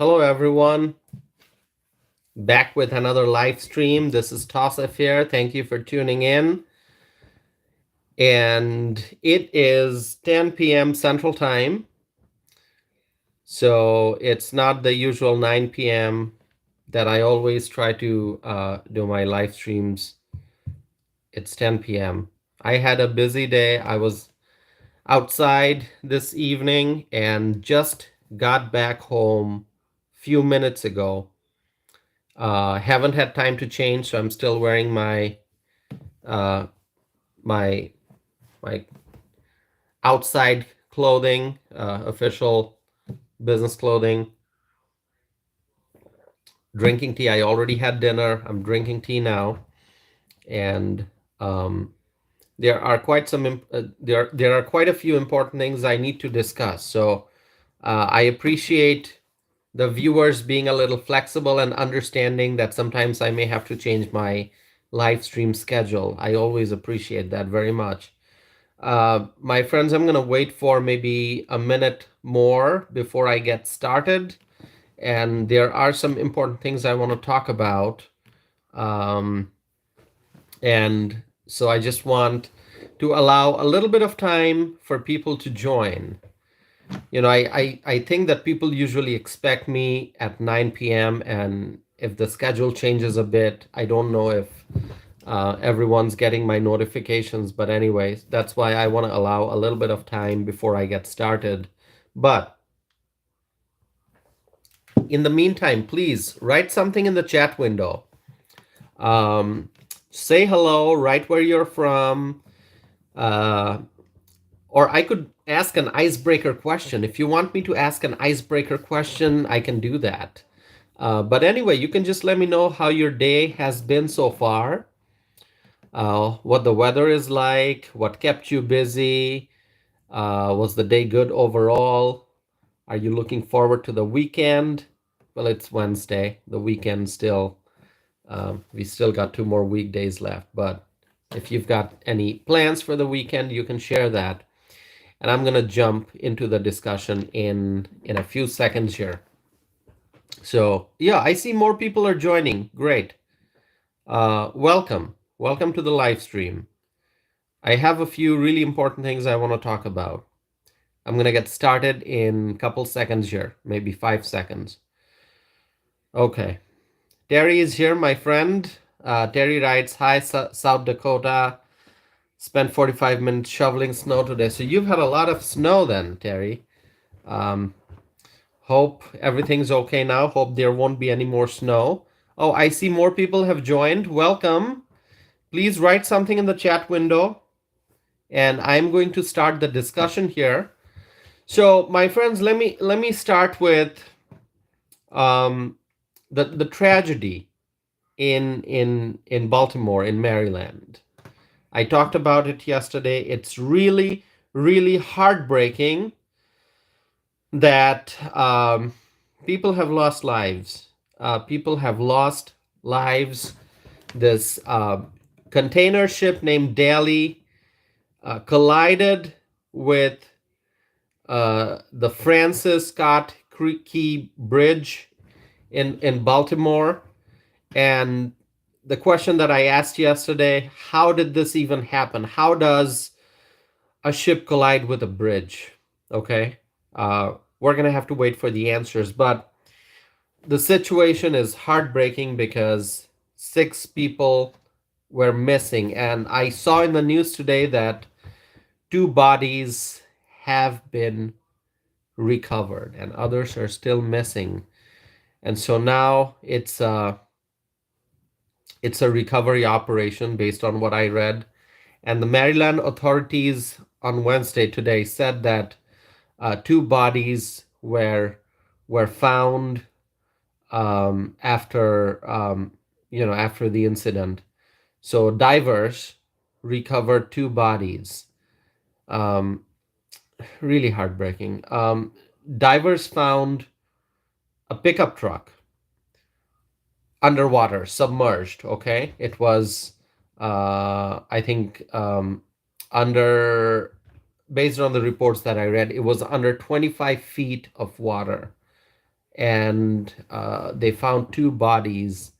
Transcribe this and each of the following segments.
Hello, everyone. Back with another live stream. This is Tosef here. Thank you for tuning in. And it is 10 p.m. Central Time. So it's not the usual 9 p.m. that I always try to do my live streams. It's 10 p.m. I had a busy day. I was outside this evening and just got back home a few minutes ago. Haven't had time to change, so I'm still wearing uh, my my outside clothing, official business clothing. Drinking tea. I already had dinner. I'm drinking tea now, and there are quite there are quite a few important things I need to discuss. So I appreciate the viewers being a little flexible and understanding that sometimes I may have to change my live stream schedule. I always appreciate that very much. My friends, I'm going to wait for maybe a minute more before I get started. And there are some important things I want to talk about. Um, and so I just want to allow a little bit of time for people to join. I think that people usually expect me at 9 p.m. And if the schedule changes a bit, I don't know if everyone's getting my notifications. But anyways, that's why I want to allow a little bit of time before I get started. But in the meantime, please write something in the chat window. Say hello, write where you're from. Or I could ask an icebreaker question. If you want me to ask an icebreaker question, I can do that. But anyway, you can just let me know how your day has been so far, what the weather is like, what kept you busy, was the day good overall? Are you looking forward to the weekend? Well, it's Wednesday. The weekend still, we still got 2 more weekdays left. But if you've got any plans for the weekend, you can share that. And I'm going to jump into the discussion in a few seconds here. So yeah, I see more people are joining. Great. Welcome. Welcome to the live stream. I have a few really important things I want to talk about. I'm going to get started in a couple seconds here, maybe 5 seconds. Okay. Terry is here, my friend. Terry writes, hi, South Dakota. Spent 45 minutes shoveling snow today. So you've had a lot of snow then, Terry. Hope everything's okay now. Hope there won't be any more snow. Oh, I see more people have joined. Welcome. Please write something in the chat window. And I'm going to start the discussion here. So, my friends, let me start with the tragedy in Baltimore, in Maryland. I talked about it yesterday. It's really, really heartbreaking that people have lost lives. People have lost lives. This container ship named Daly collided with the Francis Scott Key Bridge in Baltimore. And the question that I asked yesterday, how did this even happen? How does a ship collide with a bridge? Okay. We're going to have to wait for the answers. But the situation is heartbreaking because 6 people were missing. And I saw in the news today that 2 bodies have been recovered and others are still missing. And so now it's a recovery operation based on what I read. And the Maryland authorities on Wednesday today said that 2 bodies were found after after the incident. So divers recovered 2 bodies. Really heartbreaking. Divers found a pickup truck underwater, submerged. Okay, it was I think under, based on the reports that I read, it was under 25 feet of water. and they found two bodies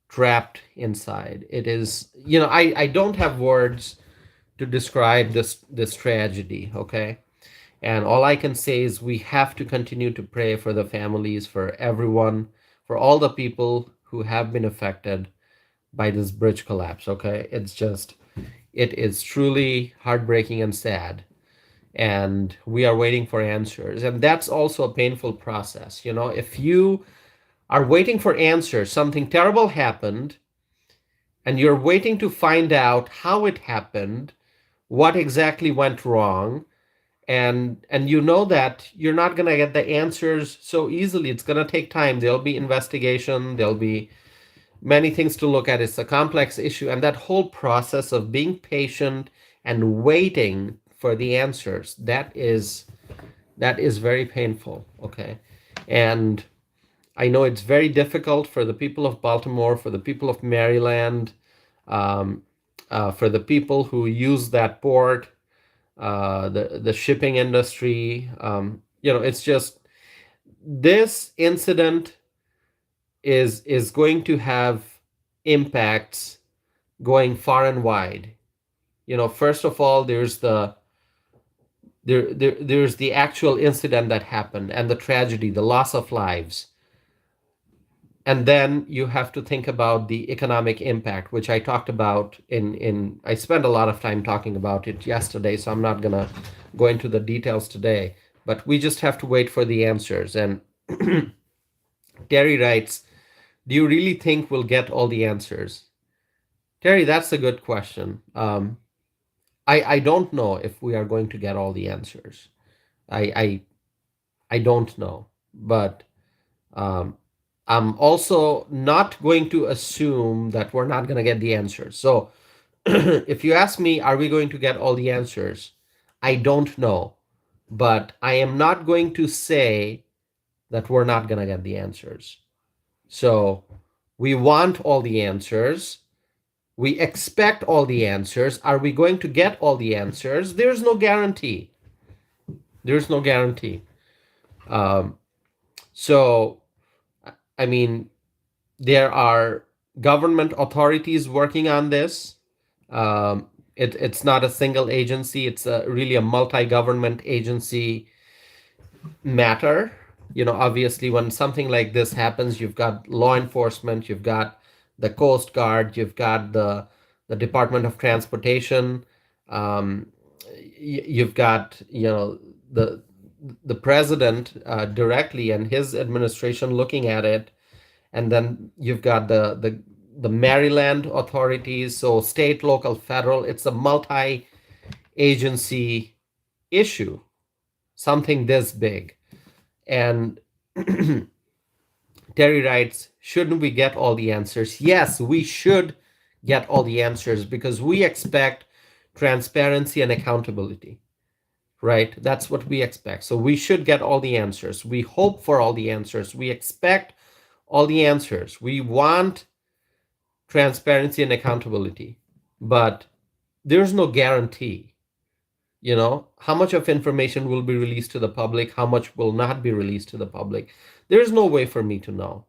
trapped inside. It is, I don't have words to describe this tragedy, okay? And all I can say is we have to continue to pray for the families, for everyone, for all the people who have been affected by this bridge collapse, okay? It is truly heartbreaking and sad. And we are waiting for answers. And that's also a painful process. If you are waiting for answers, something terrible happened, and you're waiting to find out how it happened, what exactly went wrong, and you know that you're not going to get the answers so easily. It's going to take time. There'll be investigation, there'll be many things to look at. It's a complex issue, and that whole process of being patient and waiting for the answers, that is very painful, okay? And I know it's very difficult for the people of Baltimore, for the people of Maryland, um, for the people who use that port, the shipping industry. It's just this incident is going to have impacts going far and wide. First of all, there's the actual incident that happened and the tragedy, the loss of lives. And then you have to think about the economic impact, which I talked about in I spent a lot of time talking about it yesterday, so I'm not gonna go into the details today. But we just have to wait for the answers. And Terry writes, do you really think we'll get all the answers? Terry, that's a good question. I don't know if we are going to get all the answers. I don't know. But um, I'm also not going to assume that we're not going to get the answers. So if you ask me, are we going to get all the answers? I don't know. But I am not going to say that we're not going to get the answers. So we want all the answers. We expect all the answers. Are we going to get all the answers? There's no guarantee. There's no guarantee. Um, so, I mean, there are government authorities working on this. It's not a single agency. It's really a multi-government agency matter. Obviously, when something like this happens, you've got law enforcement, you've got the Coast Guard, you've got the Department of Transportation, um, you've got the president directly and his administration looking at it, and then you've got the Maryland authorities, so state, local, federal. It's a multi-agency issue, something this big. And Terry writes, shouldn't we get all the answers? Yes, we should get all the answers because we expect transparency and accountability, right? That's what we expect. So we should get all the answers. We hope for all the answers. We expect all the answers. We want transparency and accountability, but there's no guarantee. How much of information will be released to the public, how much will not be released to the public? There's no way for me to know.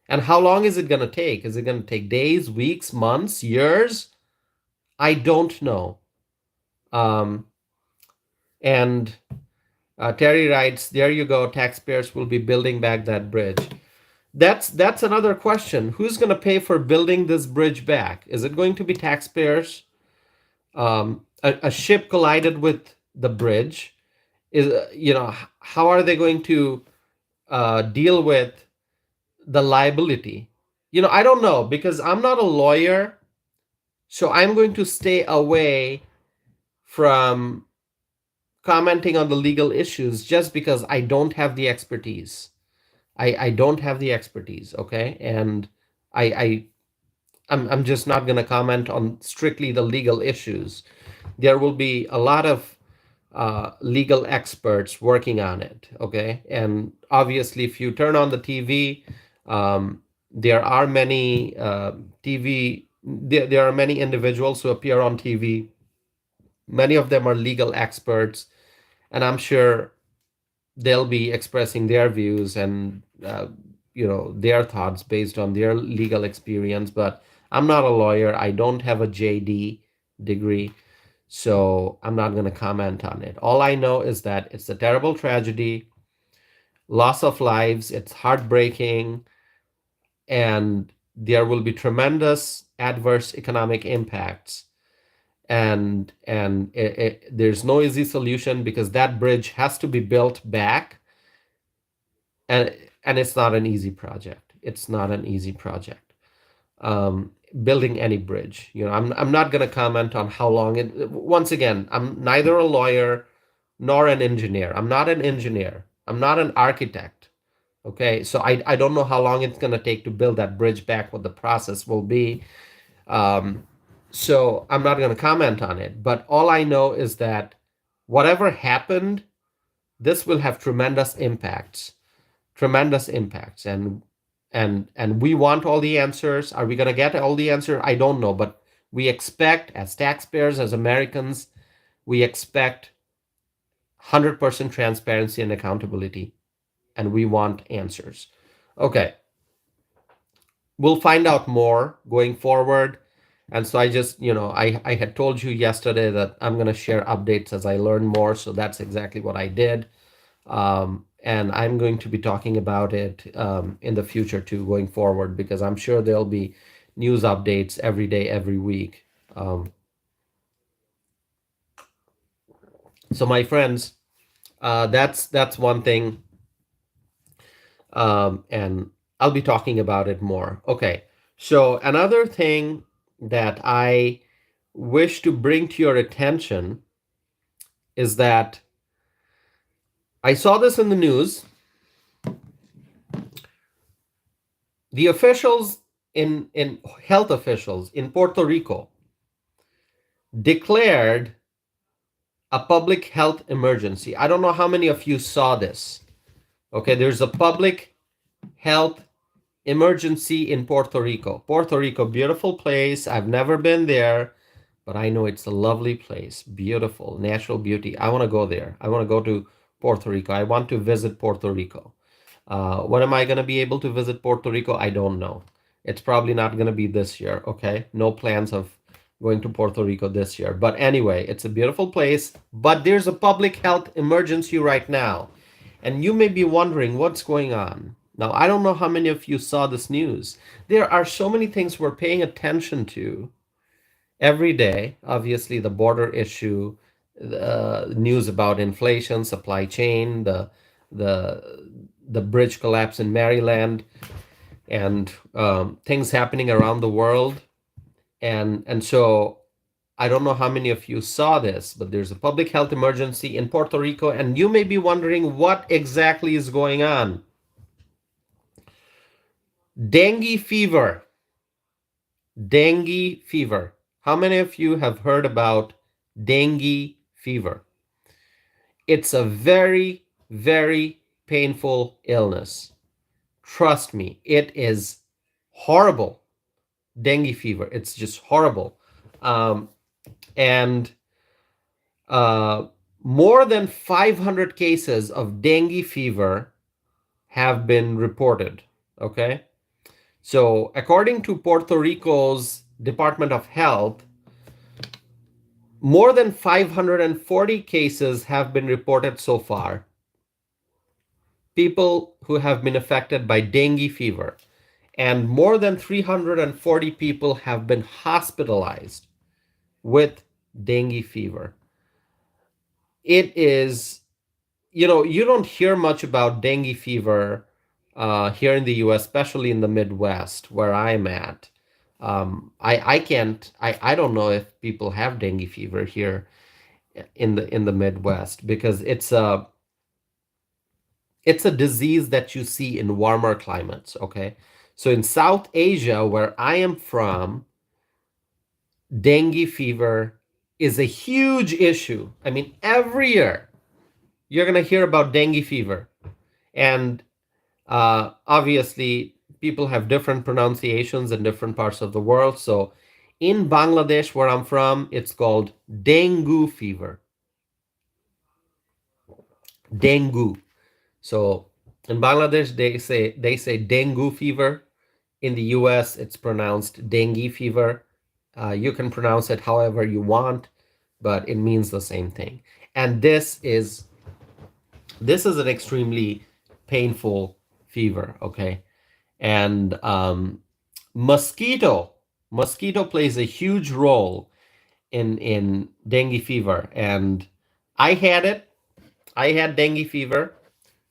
And how long is it going to take? Is it going to take days, weeks, months, years? I don't know. And Terry writes, there you go, taxpayers will be building back that bridge. That's another question. Who's going to pay for building this bridge back? Is it going to be taxpayers? A ship collided with the bridge. How are they going to deal with the liability? I don't know because I'm not a lawyer, so I'm going to stay away from commenting on the legal issues just because I don't have the expertise. I don't have the expertise, okay? And I I'm just not going to comment on strictly the legal issues. There will be a lot of legal experts working on it, okay? And obviously, if you turn on the TV, there are many there are many individuals who appear on TV. Many of them are legal experts, and I'm sure they'll be expressing their views and their thoughts based on their legal experience. But I'm not a lawyer. I don't have a JD degree, so I'm not going to comment on it. All I know is that it's a terrible tragedy, loss of lives, it's heartbreaking, and there will be tremendous adverse economic impacts. And there's no easy solution because that bridge has to be built back, and it's not an easy project. It's not an easy project. Building any bridge, I'm not going to comment on how long it. Once again, I'm neither a lawyer nor an engineer. I'm not an engineer. I'm not an architect. Okay, so I don't know how long it's going to take to build that bridge back, what the process will be. Um, so I'm not going to comment on it. But all I know is that whatever happened, this will have tremendous impacts, and we want all the answers. Are we going to get all the answers? I don't know, but we expect, as taxpayers, as Americans, we expect 100% transparency and accountability, and we want answers. Okay, we'll find out more going forward. And so I just, I had told you yesterday that I'm going to share updates as I learn more. So that's exactly what I did. And I'm going to be talking about it in the future too, going forward, because I'm sure there'll be news updates every day, every week. So my friends, that's one thing, and I'll be talking about it more. Okay, so another thing that I wish to bring to your attention is that I saw this in the news. The officials in health officials in Puerto Rico declared a public health emergency. I don't know how many of you saw this. Okay, there's a public health emergency in Puerto Rico. Puerto Rico, beautiful place. I've never been there, but I know it's a lovely place. Beautiful, natural beauty. I want to go there. I want to go to Puerto Rico. I want to visit Puerto Rico. When am I going to be able to visit Puerto Rico? I don't know. It's probably not going to be this year, okay? No plans of going to Puerto Rico this year. But anyway, it's a beautiful place, but there's a public health emergency right now. And you may be wondering what's going on. Now, I don't know how many of you saw this news. There are so many things we're paying attention to every day. Obviously, the border issue, the news about inflation, supply chain, the the bridge collapse in Maryland, and things happening around the world. And so I don't know how many of you saw this, but there's a public health emergency in Puerto Rico, and you may be wondering what exactly is going on. Dengue fever. Dengue fever. How many of you have heard about dengue fever? It's a very, very painful illness. Trust me, it is horrible. Dengue fever. It's just horrible. And more than 500 cases of dengue fever have been reported. Okay. So, according to Puerto Rico's Department of Health, more than 540 cases have been reported so far. People who have been affected by dengue fever, and more than 340 people have been hospitalized with dengue fever. It is, you don't hear much about dengue fever here in the US, especially in the Midwest where I'm at. I don't know if people have dengue fever here in the Midwest, because it's a disease that you see in warmer climates. Okay, so in South Asia, where I am from, dengue fever is a huge issue. I mean, every year you're going to hear about dengue fever. And obviously, people have different pronunciations in different parts of the world. So in Bangladesh, where I'm from, it's called dengue fever. Dengue. So in Bangladesh, they say dengue fever. In the US, it's pronounced dengue fever. You can pronounce it however you want, but it means the same thing. And this is an extremely painful fever, okay? And mosquito mosquito plays a huge role in dengue fever. And I had it. I had dengue fever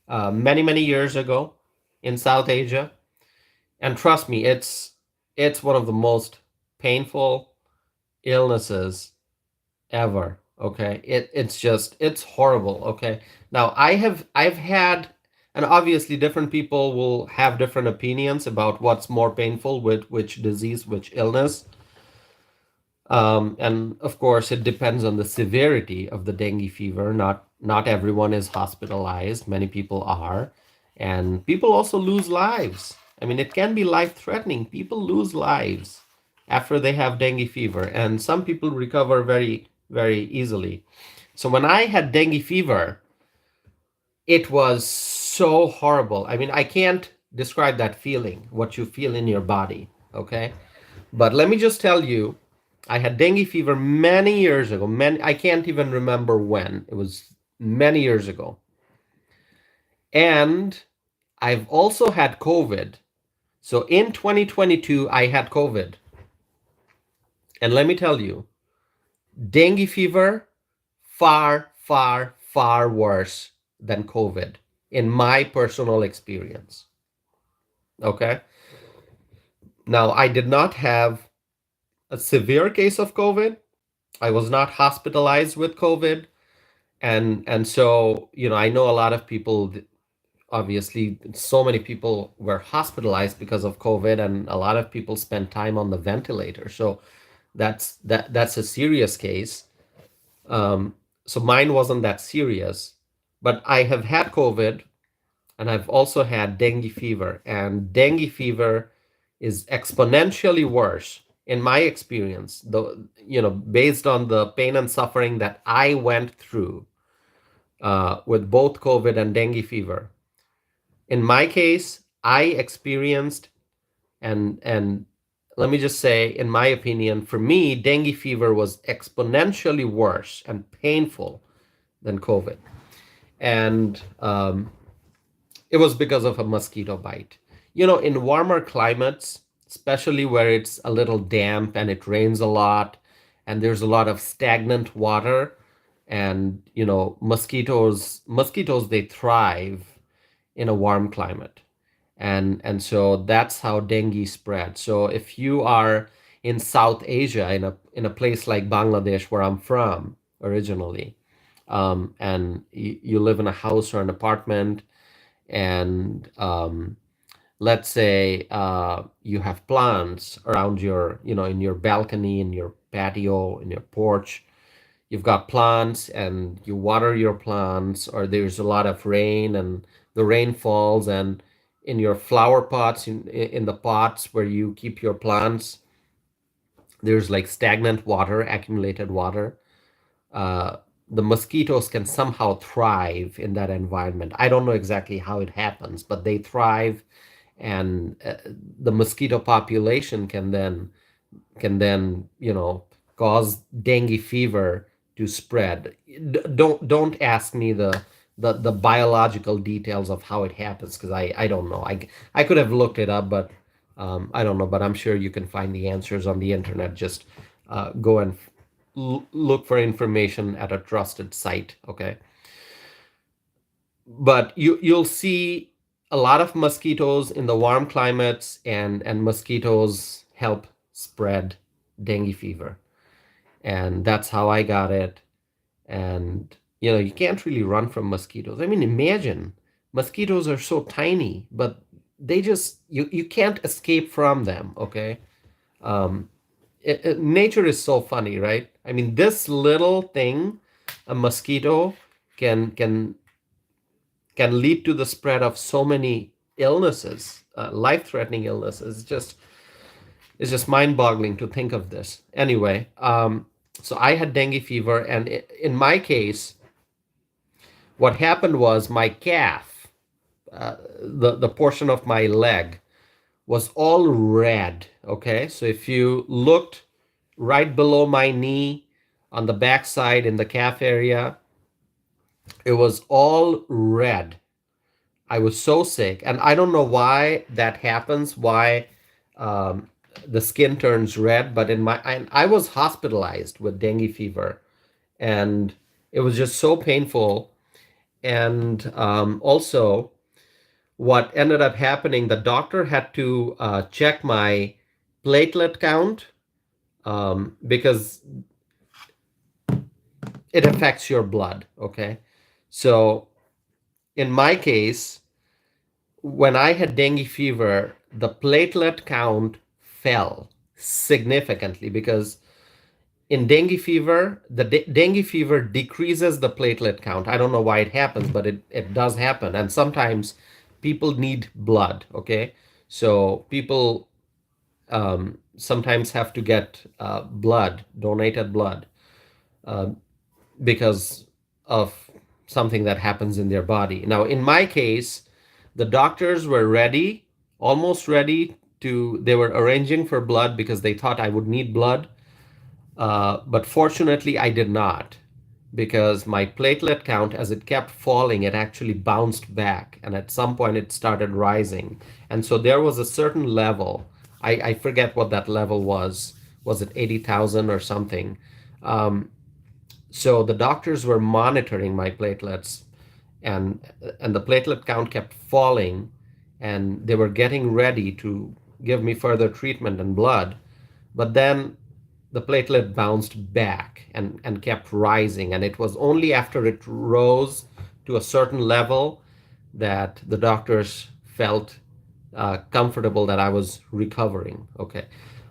many years ago in South Asia, and trust me, it's one of the most painful illnesses ever. Okay, it's horrible. Okay, now I've had, and obviously different people will have different opinions about what's more painful with which disease, which illness. And of course, it depends on the severity of the dengue fever. Not everyone is hospitalized. Many people are, and people also lose lives. I mean, it can be life-threatening. People lose lives after they have dengue fever, and some people recover very easily. So when I had dengue fever, it was so horrible. I mean, I can't describe that feeling, what you feel in your body. Okay, but let me just tell you, I had dengue fever many years ago. I can't even remember when. It was many years ago. And I've also had COVID. So in 2022, I had COVID. And let me tell you, dengue fever, far worse than COVID in my personal experience. Okay. Now, I did not have a severe case of COVID. I was not hospitalized with COVID. And so, I know a lot of people, obviously so many people were hospitalized because of COVID, and a lot of people spent time on the ventilator. So that's a serious case. So mine wasn't that serious, but I have had COVID, and I've also had dengue fever, and dengue fever is exponentially worse in my experience, though, based on the pain and suffering that I went through with both COVID and dengue fever. In my case, I experienced, and let me just say, in my opinion, for me, dengue fever was exponentially worse and painful than COVID. And it was because of a mosquito bite. In warmer climates, especially where it's a little damp and it rains a lot and there's a lot of stagnant water, and mosquitoes, they thrive in a warm climate. And so that's how dengue spread. So if you are in South Asia, in a place like Bangladesh, where I'm from originally, and you live in a house or an apartment, and let's say you have plants around in your balcony, in your patio, in your porch. You've got plants and you water your plants, or there's a lot of rain and the rain falls, and in your flower pots, in the pots where you keep your plants, there's like stagnant water, accumulated water. uh, the mosquitoes can somehow thrive in that environment. I don't know exactly how it happens, but they thrive, and the mosquito population can then cause dengue fever to spread. Don't ask me the biological details of how it happens, because I don't know. I could have looked it up, but I don't know. But I'm sure you can find the answers on the internet. Just go and look for information at a trusted site. Okay, but you'll see a lot of mosquitoes in the warm climates, and mosquitoes help spread dengue fever. And that's how I got it. And you can't really run from mosquitoes. I mean, imagine, mosquitoes are so tiny, but you can't escape from them. Okay. um Nature is so funny, right? I mean, this little thing, a mosquito, can can lead to the spread of so many illnesses, life-threatening illnesses. It's just mind-boggling to think of this. Anyway, so I had dengue fever, and in my case, what happened was my calf. the portion of my leg was all red. Okay, so if you looked right below my knee on the backside in the calf area, it was all red. I was so sick, and I don't know why that happens. Why um, the skin turns red? But I was hospitalized with dengue fever, and it was just so painful. And also, what ended up happening, the doctor had to check my platelet count because it affects your blood. Okay, so in my case, when I had dengue fever, the platelet count fell significantly because in dengue fever, the dengue fever decreases the platelet count. I don't know why it happens, but it does happen. And sometimes people need blood, okay? So people sometimes have to get blood, donated blood, uh, because of something that happens in their body. Now, in my case, the doctors were ready, almost ready they were arranging for blood because they thought I would need blood. But fortunately, I did not because my platelet count, as it kept falling, it actually bounced back. And at some point, it started rising. And so there was a certain level. I forget what that level was. Was it 80,000 or something? Um, so the doctors were monitoring my platelets, and the platelet count kept falling, and they were getting ready to give me further treatment and blood. But then the platelet bounced back and kept rising. And it was only after it rose to a certain level that the doctors felt comfortable that I was recovering. Okay.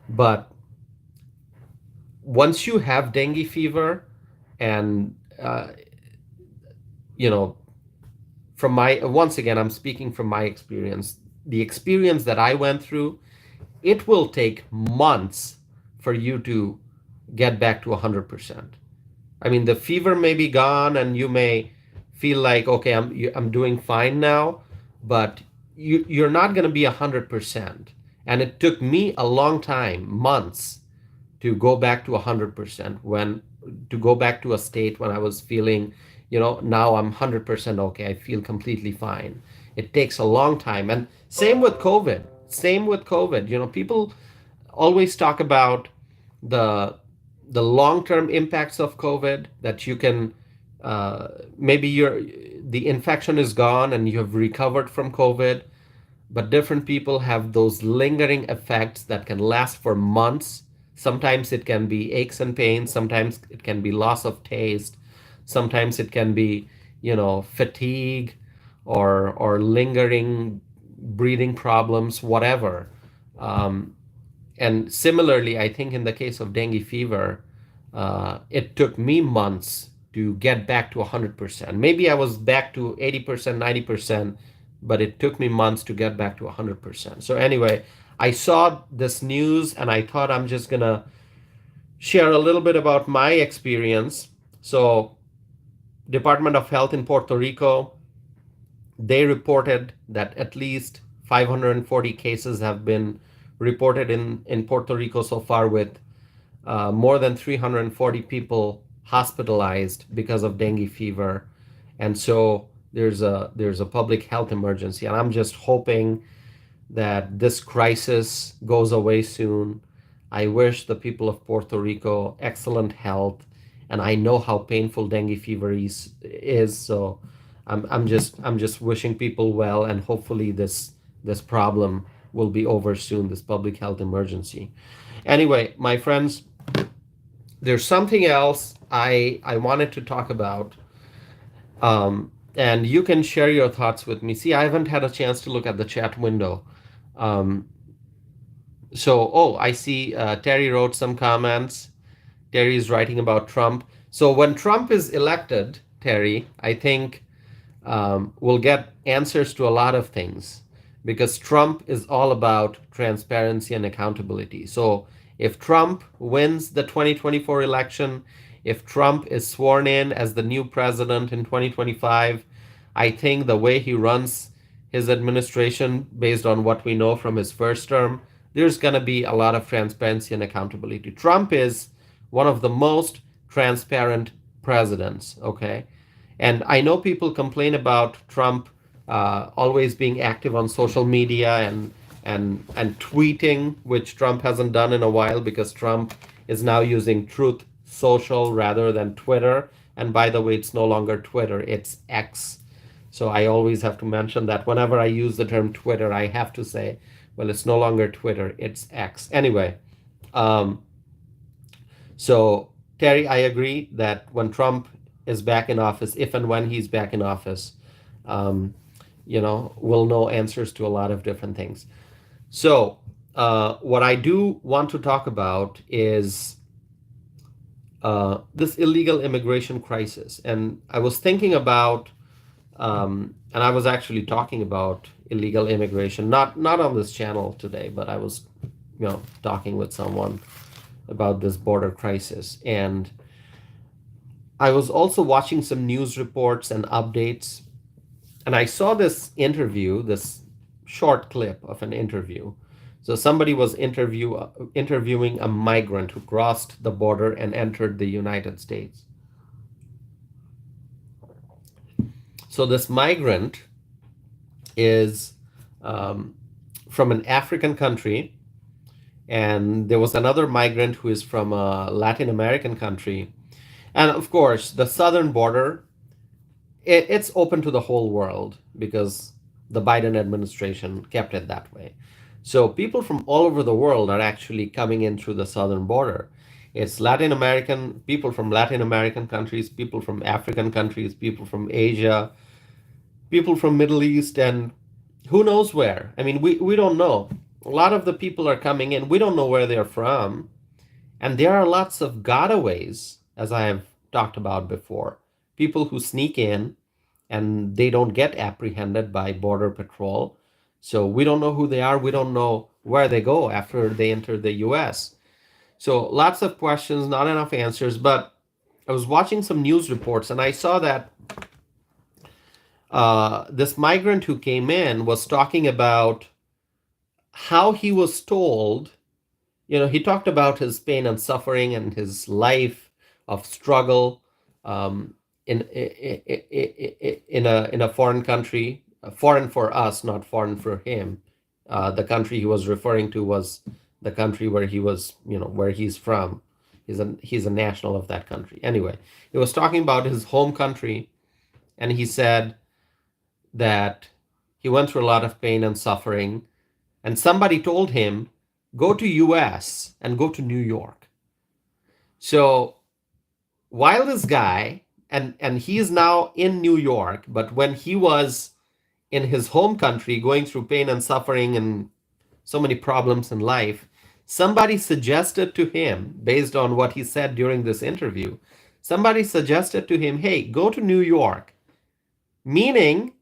But once you have dengue fever, and, you know, from once again, I'm speaking from my experience, the experience that I went through, it will take months for you to get back to 100%. I mean, the fever may be gone and you may feel like, okay, I'm doing fine now, but you're not going to be 100%. And it took me a long time, months, to go back to 100%, to go back to a state when I was feeling, now I'm 100% okay. I feel completely fine. It takes a long time. And same with COVID. Same with COVID. People always talk about the the long-term impacts of COVID, that you can maybe the infection is gone and you have recovered from COVID, but different people have those lingering effects that can last for months. Sometimes it can be aches and pains, sometimes it can be loss of taste, sometimes it can be, fatigue or lingering breathing problems, whatever. Um, and similarly, I think in the case of dengue fever, it took me months to get back to 100%. Maybe I was back to 80%, 90%, but it took me months to get back to 100%. So, anyway, I saw this news and I thought I'm just going to share a little bit about my experience. So, Department of Health in Puerto Rico, they reported that at least 540 cases have been reported in Puerto Rico so far, with more than 340 people hospitalized because of dengue fever. And so there's a public health emergency. And I'm just hoping that this crisis goes away soon. I wish the people of Puerto Rico excellent health, and I know how painful dengue fever is. So I'm just wishing people well, and hopefully this problem will be over soon, this public health emergency. Anyway, my friends, there's something else I wanted to talk about, and you can share your thoughts with me. See, I haven't had a chance to look at the chat window. Um, oh, I see Terry wrote some comments. Terry is writing about Trump. So when Trump is elected, Terry, I think we'll get answers to a lot of things, because Trump is all about transparency and accountability. So if Trump wins the 2024 election, if Trump is sworn in as the new president in 2025, I think the way he runs his administration, based on what we know from his first term, there's going to be a lot of transparency and accountability. Trump is one of the most transparent presidents, okay? And I know people complain about Trump always being active on social media and tweeting, which Trump hasn't done in a while because Trump is now using Truth Social rather than Twitter. And by the way, it's no longer Twitter, it's X. So I always have to mention that whenever I use the term Twitter, I have to say, well, it's no longer Twitter, it's X. Anyway, um, so Terry, I agree that when Trump is back in office, if and when he's back in office, um, we'll know answers to a lot of different things. So, what I do want to talk about is this illegal immigration crisis. And I was thinking about, and I was actually talking about illegal immigration, not on this channel today, but I was, talking with someone about this border crisis. And I was also watching some news reports and updates, and I saw this interview, this short clip of an interview. So somebody was interviewing a migrant who crossed the border and entered the United States. So this migrant is from an African country, and there was another migrant who is from a Latin American country. And of course, the southern border, it's open to the whole world because the Biden administration kept it that way. So people from all over the world are actually coming in through the southern border. It's Latin American, people from Latin American countries, people from African countries, people from Asia, people from Middle East, and who knows where. I mean, we don't know. A lot of the people are coming in. We don't know where they're from. And there are lots of gotaways, as I have talked about before. People who sneak in and they don't get apprehended by Border Patrol. So we don't know who they are. We don't know where they go after they enter the US. So lots of questions, not enough answers. But I was watching some news reports and I saw that this migrant who came in was talking about how he was told. He talked about his pain and suffering and his life of struggle um, in a foreign country, foreign for us, not foreign for him. The country he was referring to was the country where he was, where he's from. He's a national of that country. Anyway, he was talking about his home country, and he said that he went through a lot of pain and suffering, and somebody told him, go to US and go to New York. So while this guy, and he is now in New York, but when he was in his home country going through pain and suffering and so many problems in life, somebody suggested to him, based on what he said during this interview, somebody suggested to him, hey, go to New York. Meaning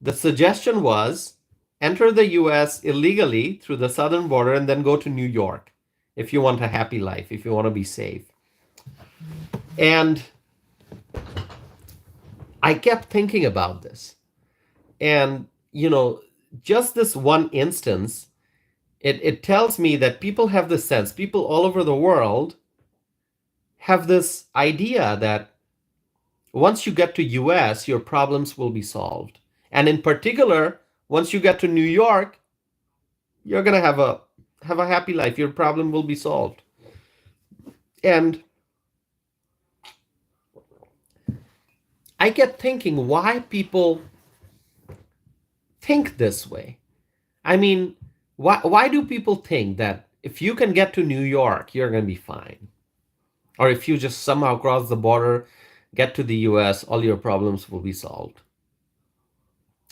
the suggestion was, enter the US illegally through the southern border and then go to New York if you want a happy life, if you want to be safe. And I kept thinking about this. And, just this one instance, it tells me that people have this sense, people all over the world have this idea that once you get to US, your problems will be solved. And in particular, once you get to New York, you're going to have a happy life. Your problem will be solved. And I get thinking why people think this way. I mean, why do people think that if you can get to New York, you're going to be fine? Or if you just somehow cross the border, get to the US, all your problems will be solved.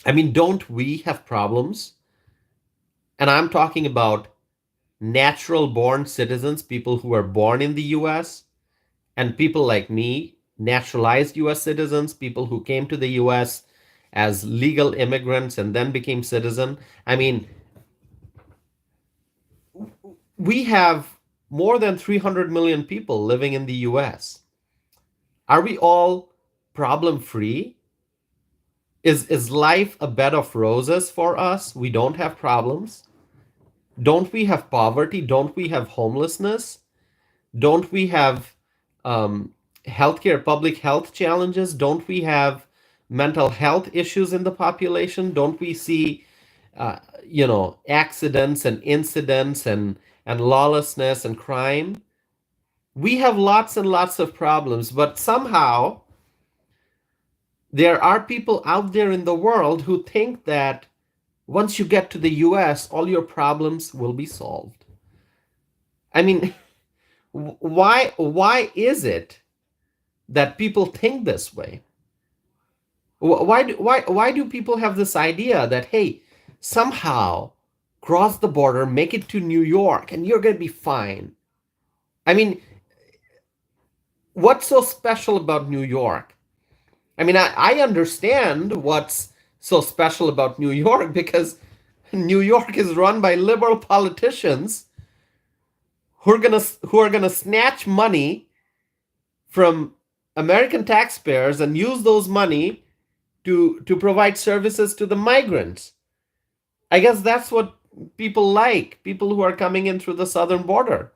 I mean, don't we have problems? And I'm talking about natural born citizens, people who are born in the US, and people like me, naturalized US citizens, people who came to the US as legal immigrants and then became citizen. I mean, we have more than 300 million people living in the US. Are we all problem free? Is life a bed of roses for us? We don't have problems. Don't we have poverty? Don't we have homelessness? Don't we have um, healthcare, public health challenges? Don't we have mental health issues in the population? Don't we see, accidents and incidents and lawlessness and crime? We have lots and lots of problems, but somehow there are people out there in the world who think that once you get to the US, all your problems will be solved. I mean, why is it that people think this way? Why do people have this idea that, hey, somehow cross the border, make it to New York, and you're going to be fine? I mean, what's so special about New York? I mean, I understand what's so special about New York because New York is run by liberal politicians who are gonna snatch money from American taxpayers and use those money to provide services to the migrants. I guess that's what people like, people who are coming in through the southern border.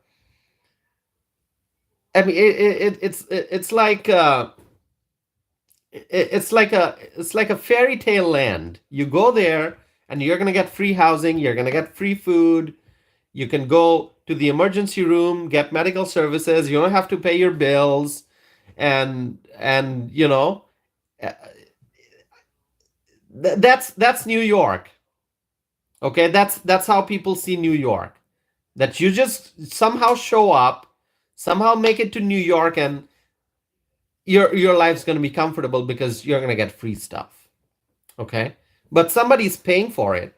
I mean, it's like a fairy tale land. You go there and you're gonna get free housing, you're gonna get free food, you can go to the emergency room, get medical services, you don't have to pay your bills, and that's New York. Okay, that's how people see New York. That you just somehow show up, somehow make it to New York, and your life's going to be comfortable because you're going to get free stuff. Okay, but somebody's paying for it,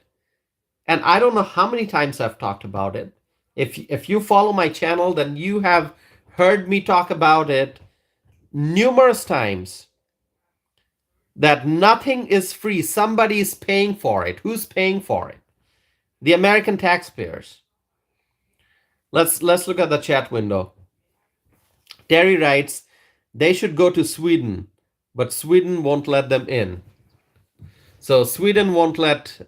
and I don't know how many times I've talked about it. If you follow my channel, then you have heard me talk about it numerous times, that nothing is free. Somebody's paying for it. Who's paying for it? The American taxpayers. Let's look at the chat window. Terry writes, they should go to Sweden, but Sweden won't let them in. So Sweden won't let.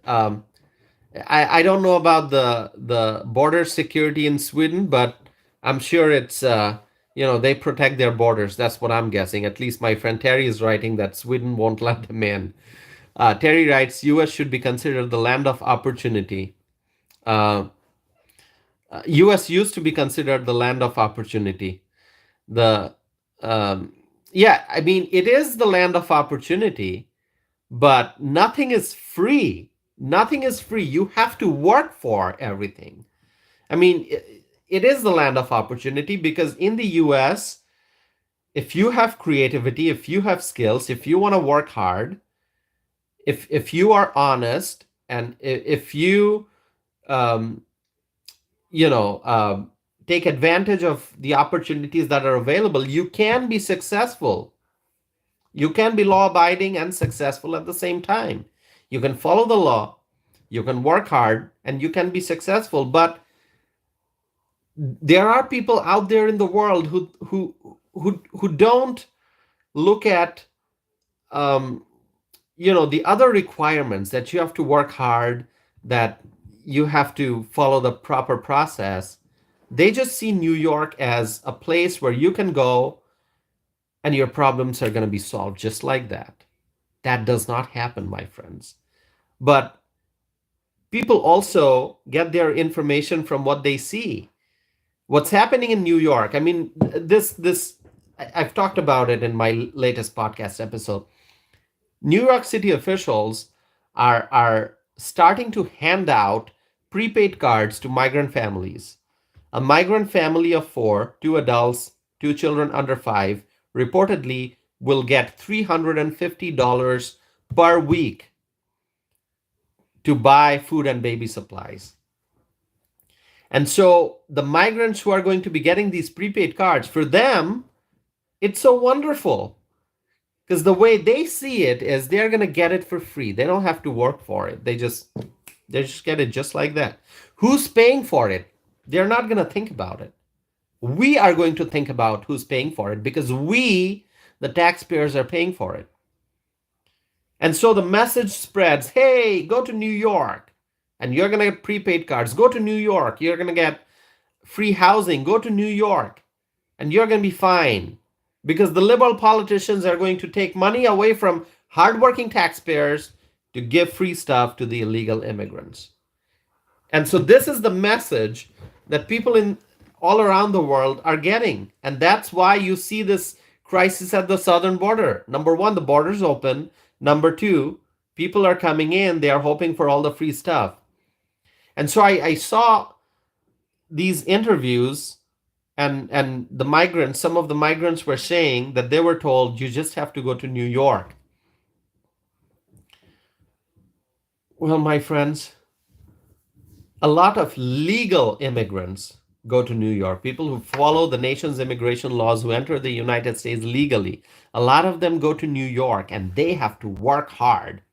I don't know about the border security in Sweden, but I'm sure it's they protect their borders. That's what I'm guessing. At least my friend Terry is writing that Sweden won't let them in. Terry writes, U.S. should be considered the land of opportunity. U.S. used to be considered the land of opportunity. The Yeah, I mean, it is the land of opportunity, but nothing is free. Nothing is free. You have to work for everything. I mean, it is the land of opportunity because in the US, if you have creativity, if you have skills, if you want to work hard, if you are honest, and if you um, you know take advantage of the opportunities that are available, you can be successful. You can be law abiding and successful at the same time. You can follow the law, you can work hard, and you can be successful. But there are people out there in the world who don't look at the other requirements, that you have to work hard, that you have to follow the proper process. They just see New York as a place where you can go and your problems are going to be solved just like that. That does not happen, my friends. But people also get their information from what they see. What's happening in New York? I mean, I've talked about it in my latest podcast episode. New York City officials are starting to hand out prepaid cards to migrant families. A migrant family of four, two adults, two children under five, reportedly will get $350 per week to buy food and baby supplies. And so the migrants who are going to be getting these prepaid cards, for them, it's so wonderful. Because the way they see it is they're going to get it for free. They don't have to work for it. They just get it just like that. Who's paying for it? They're not going to think about it. We are going to think about who's paying for it because we, the taxpayers, are paying for it. And so the message spreads, hey, go to New York and you're going to get prepaid cards. Go to New York, you're going to get free housing. Go to New York and you're going to be fine. Because the liberal politicians are going to take money away from hardworking taxpayers to give free stuff to the illegal immigrants. And so this is the message that people in all around the world are getting. And that's why you see this crisis at the southern border. Number one, the border's open. Number two, people are coming in, they are hoping for all the free stuff. And so I saw these interviews, and the migrants, some of the migrants were saying that they were told you just have to go to New York. Well, my friends, a lot of legal immigrants go to New York. People who follow the nation's immigration laws, who enter the United States legally, a lot of them go to New York and they have to work hard.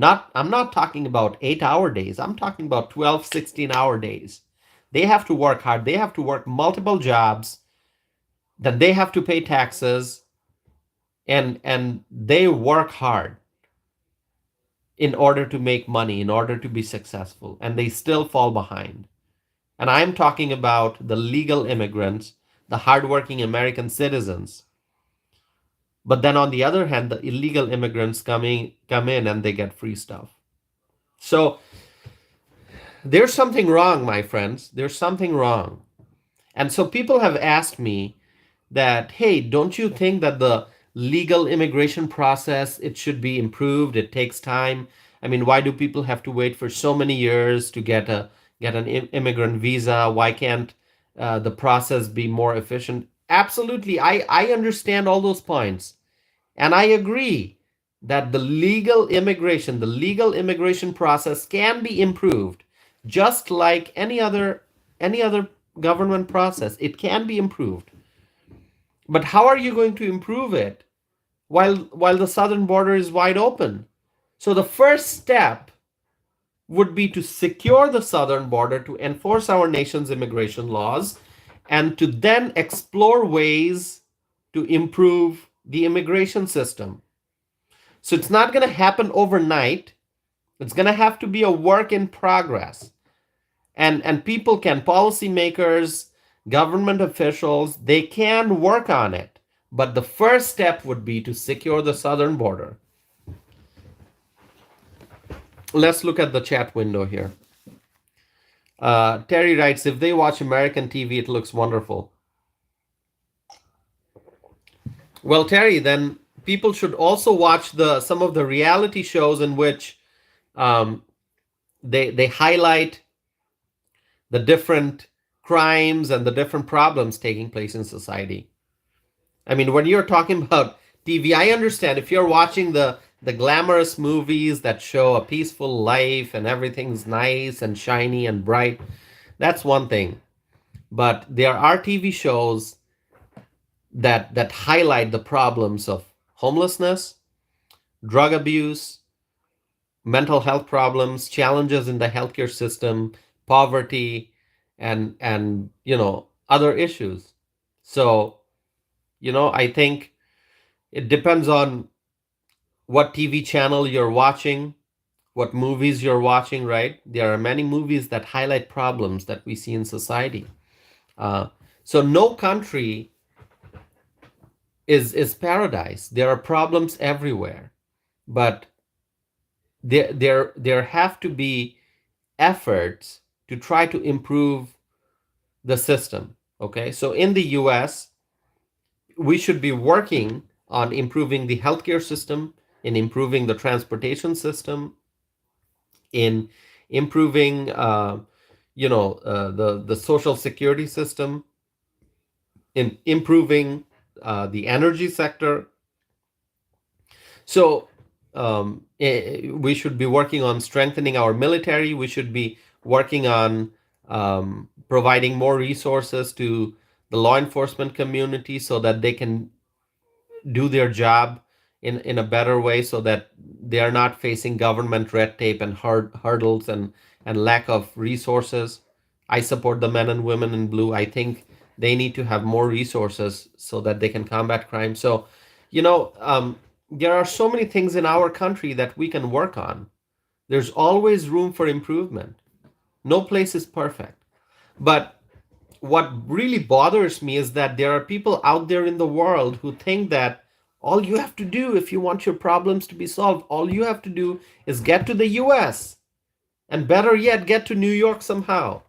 I'm not talking about 8-hour days. I'm talking about 12, 16-hour days. They have to work hard. They have to work multiple jobs. Then they have to pay taxes, and they work hard in order to make money, in order to be successful, and they still fall behind. And I'm talking about the legal immigrants, the hardworking American citizens. But then on the other hand, the illegal immigrants come in and they get free stuff. So there's something wrong, my friends. There's something wrong. And so people have asked me that, hey, don't you think that the legal immigration process, it should be improved? It takes time. I mean, why do people have to wait for so many years to get an immigrant visa? Why can't the process be more efficient? Absolutely. I understand all those points. And I agree that the legal immigration process can be improved, just like any other government process. It can be improved. But how are you going to improve it while the southern border is wide open? So the first step would be to secure the southern border, to enforce our nation's immigration laws, and to then explore ways to improve the immigration system. So it's not going to happen overnight. It's going to have to be a work in progress. And people can, policymakers, government officials, they can work on it. But the first step would be to secure the southern border. Let's look at the chat window here. Terry writes, if they watch American TV, it looks wonderful. Well, Terry, then people should also watch some of the reality shows in which they highlight the different crimes and the different problems taking place in society. I mean, when you're talking about TV, I understand if you're watching the glamorous movies that show a peaceful life and everything's nice and shiny and bright, that's one thing. But there are TV shows that highlight the problems of homelessness, drug abuse, mental health problems, challenges in the healthcare system, poverty, and other issues. So I think it depends on what TV channel you're watching, what movies you're watching, right? There are many movies that highlight problems that we see in society. So no country is paradise. There are problems everywhere, but there have to be efforts to try to improve the system. Okay, so in the US, we should be working on improving the healthcare system, in improving the transportation system, in improving the social security system, in improving the energy sector. So we should be working on strengthening our military. We should be working on providing more resources to the law enforcement community so that they can do their job in a better way, so that they are not facing government red tape and hurdles and lack of resources. I support the men and women in blue. I think they need to have more resources so that they can combat crime. So, there are so many things in our country that we can work on. There's always room for improvement. No place is perfect. But what really bothers me is that there are people out there in the world who think that all you have to do if you want your problems to be solved, all you have to do is get to the US, and better yet, get to New York somehow,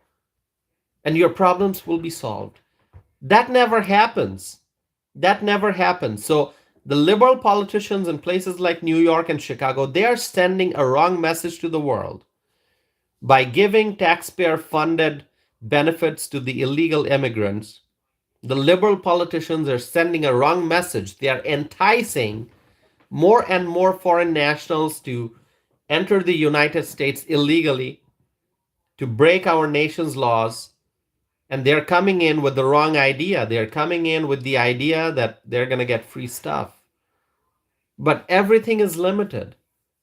and your problems will be solved. That never happens. That never happens. So the liberal politicians in places like New York and Chicago, they are sending a wrong message to the world by giving taxpayer funded benefits to the illegal immigrants. The liberal politicians are sending a wrong message. They are enticing more and more foreign nationals to enter the United States illegally, to break our nation's laws, and they're coming in with the wrong idea. They're coming in with the idea that they're going to get free stuff. But everything is limited.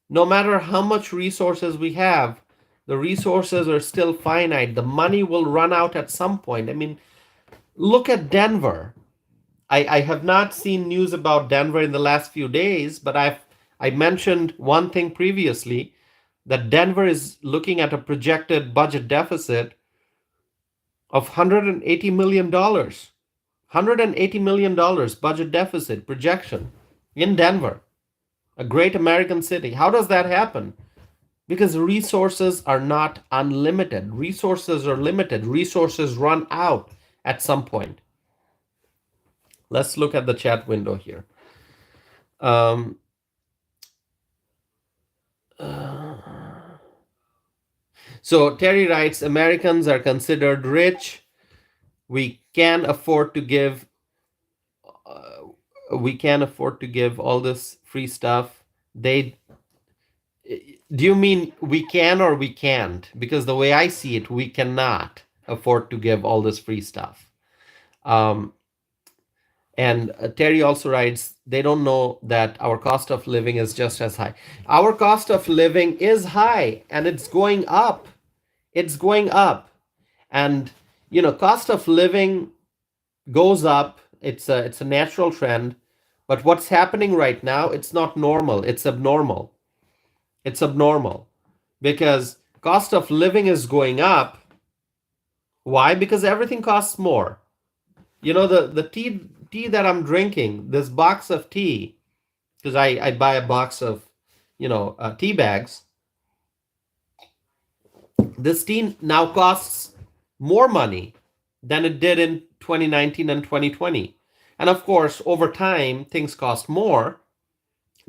No matter how much resources we have, the resources are still finite. The money will run out at some point. I mean, look at Denver. I have not seen news about Denver in the last few days, but I mentioned one thing previously, that Denver is looking at a projected budget deficit of $180 million. $180 million budget deficit projection in Denver, a great American city. How does that happen? Because resources are not unlimited. Resources are limited. Resources run out at some point. Let's look at the chat window here. Um, so Terry writes, Americans are considered rich. We can afford to give. We can afford to give all this free stuff. They. Do you mean we can or we can't? Because the way I see it, we cannot afford to give all this free stuff. Um, And Terry also writes, they don't know that our cost of living is just as high. Our cost of living is high and it's going up. It's going up. And, cost of living goes up. It's a natural trend. But what's happening right now, it's not normal. It's abnormal. It's abnormal because cost of living is going up. Why? Because everything costs more. The tea that I'm drinking, this box of tea, because I buy a box of, tea bags. This tea now costs more money than it did in 2019 and 2020. And of course, over time, things cost more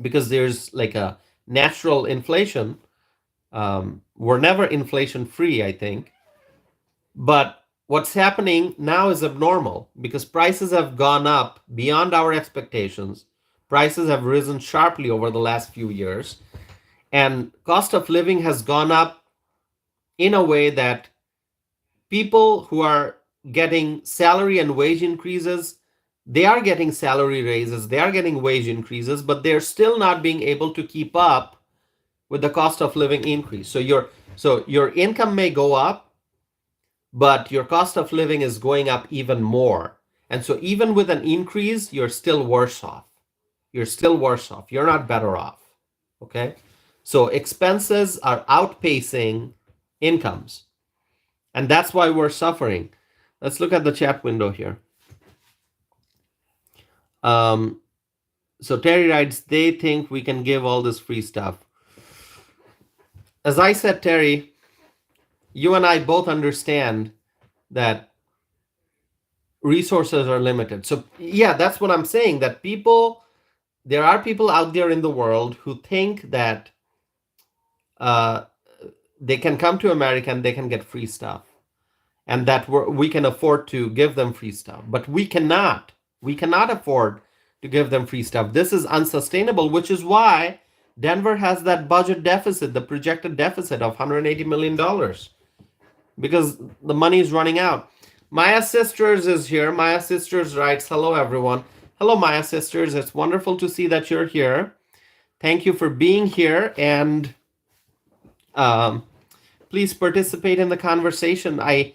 because there's like a natural inflation. We're never inflation free, I think. But what's happening now is abnormal because prices have gone up beyond our expectations. Prices have risen sharply over the last few years. And cost of living has gone up in a way that people who are getting salary and wage increases, they are getting salary raises, they are getting wage increases, but they're still not being able to keep up with the cost of living increase. So your income may go up, but your cost of living is going up even more. And so even with an increase, you're still worse off. You're still worse off. You're not better off. Okay? So expenses are outpacing incomes. And that's why we're suffering. Let's look at the chat window here. So Terry writes, they think we can give all this free stuff. As I said, Terry, you and I both understand that resources are limited. So yeah, that's what I'm saying, that there are people out there in the world who think that they can come to America and they can get free stuff, and that we can afford to give them free stuff. But we cannot. We cannot afford to give them free stuff. This is unsustainable, which is why Denver has that budget deficit, the projected deficit of $180 million, because the money is running out. Maya Sisters is here. Maya Sisters writes, hello, everyone. Hello, Maya Sisters. It's wonderful to see that you're here. Thank you for being here. And please participate in the conversation. I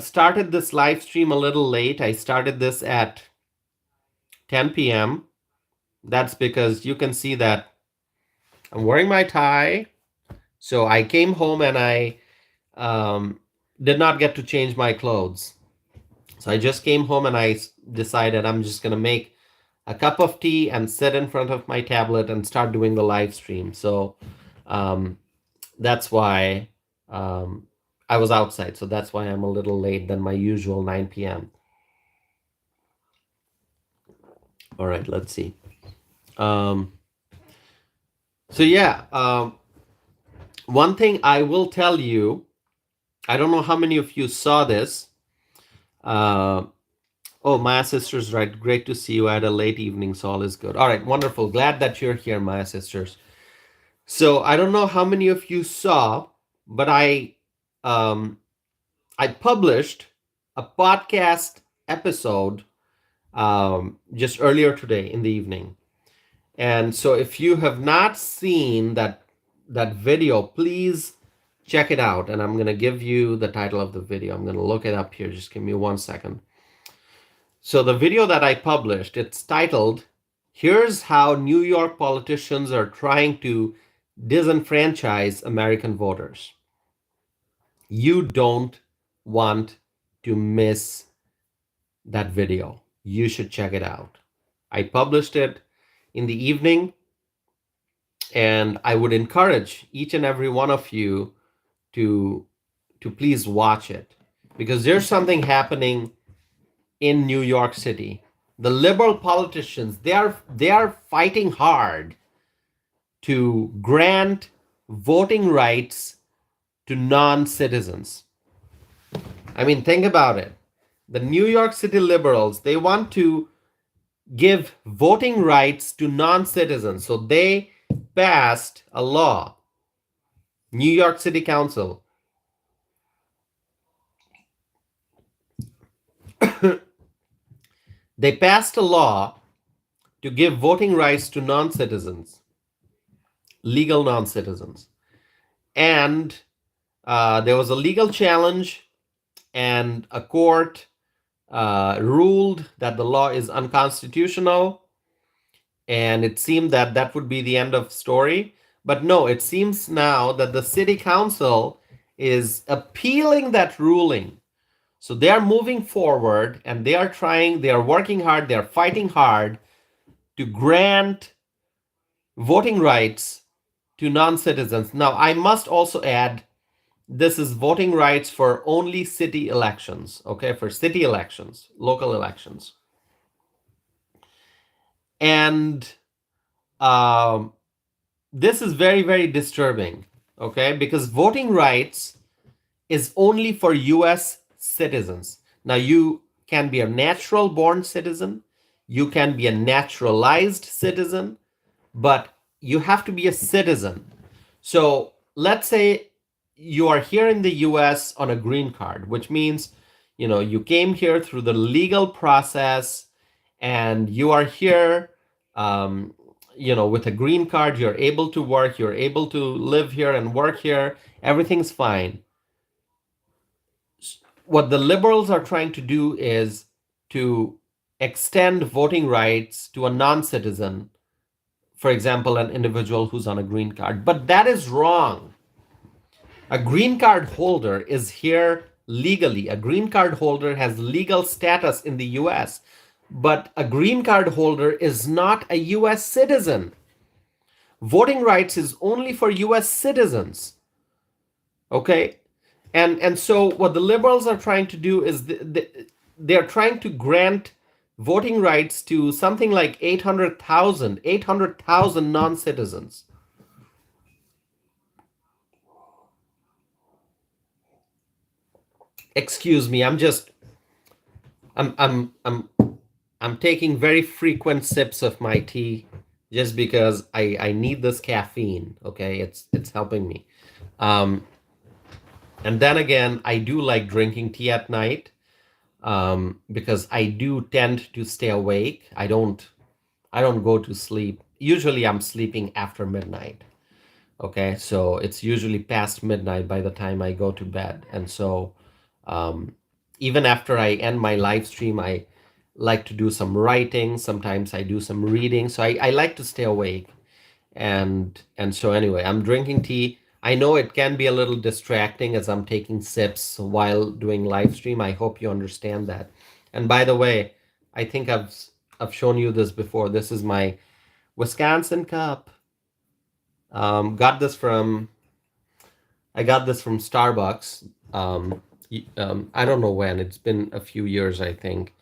started this live stream a little late. I started this at 10 p.m. That's because you can see that I'm wearing my tie. So I came home and I um, did not get to change my clothes. So I just came home and decided I'm just going to make a cup of tea and sit in front of my tablet and start doing the live stream. So um, that's why um, I was outside. So that's why I'm a little late than my usual 9 p.m. All right, let's see. Um, so yeah, one thing I will tell you, I don't know how many of you saw this. Uh, oh, Maya sisters, right? Great to see you. I had a late evening, so all is good. All right, wonderful. Glad that you're here, Maya sisters. So I don't know how many of you saw, but um, I published a podcast episode just earlier today in the evening. And so if you have not seen that video, please check it out. And I'm going to give you the title of the video. I'm going to look it up here. Just give me 1 second. So the video that I published, it's titled, Here's How New York Politicians Are Trying to Disenfranchise American Voters. You don't want to miss that video. You should check it out. I published it in the evening, and I would encourage each and every one of you to please watch it, because there's something happening in New York City. The liberal politicians, they are fighting hard to grant voting rights to non-citizens. I mean, think about it. The New York City liberals, they want to give voting rights to non-citizens. So they passed a law. New York City Council, they passed a law to give voting rights to non-citizens, legal non-citizens. And there was a legal challenge, and a court ruled that the law is unconstitutional, and it seemed that that would be the end of story. But no, it seems now that the city council is appealing that ruling. So they are moving forward, and they are working hard, they are fighting hard to grant voting rights to non-citizens. Now, I must also add, this is voting rights for only city elections, okay? For city elections, local elections. And this is very, very disturbing, okay? Because voting rights is only for US citizens. Now, you can be a natural born citizen, you can be a naturalized citizen, but you have to be a citizen. So let's say you are here in the US on a green card, which means, you came here through the legal process, and you are here, with a green card, you're able to work, you're able to live here and work here, everything's fine. What the liberals are trying to do is to extend voting rights to a non-citizen, for example, an individual who's on a green card. But that is wrong. A green card holder is here legally. A green card holder has legal status in the US, but a green card holder is not a US citizen. Voting rights is only for US citizens. Okay? And so what the liberals are trying to do is they're trying to grant voting rights to something like 800,000 non-citizens. Excuse me, I'm taking very frequent sips of my tea just because I need this caffeine, okay? It's helping me. And then again, I do like drinking tea at night, because I do tend to stay awake. I don't go to sleep. Usually I'm sleeping after midnight. Okay, so it's usually past midnight by the time I go to bed. And so even after I end my live stream, I like to do some writing. Sometimes I do some reading. So I like to stay awake. And so anyway, I'm drinking tea. I know it can be a little distracting as I'm taking sips while doing live stream. I hope you understand that. And by the way, I think I've shown you this before. This is my Wisconsin cup. Got this from I got this from Starbucks. I don't know when. It's been a few years, I think.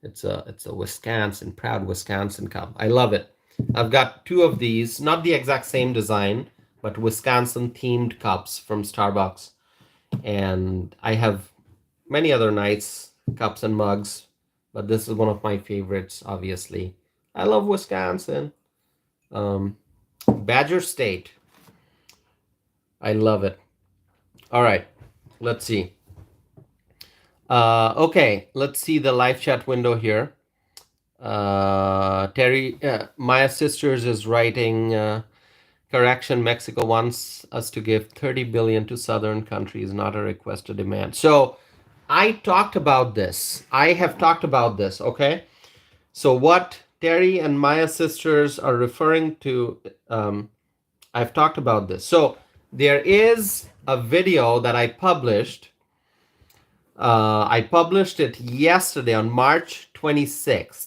It's a Wisconsin, proud Wisconsin cup. I love it. I've got two of these, not the exact same design, but Wisconsin themed cups from Starbucks. And I have many other nice cups and mugs, but this is one of my favorites, obviously. I love Wisconsin. Badger State. I love it. All right, let's see. Okay, let's see the live chat window here. Terry, Maya Sisters is writing, correction, Mexico wants us to give 30 billion to southern countries, not a request, a demand. So I talked about this. I have talked about this, okay? So what Terry and Maya Sisters are referring to, I've talked about this. So there is a video that I published. I published it yesterday on March 26th.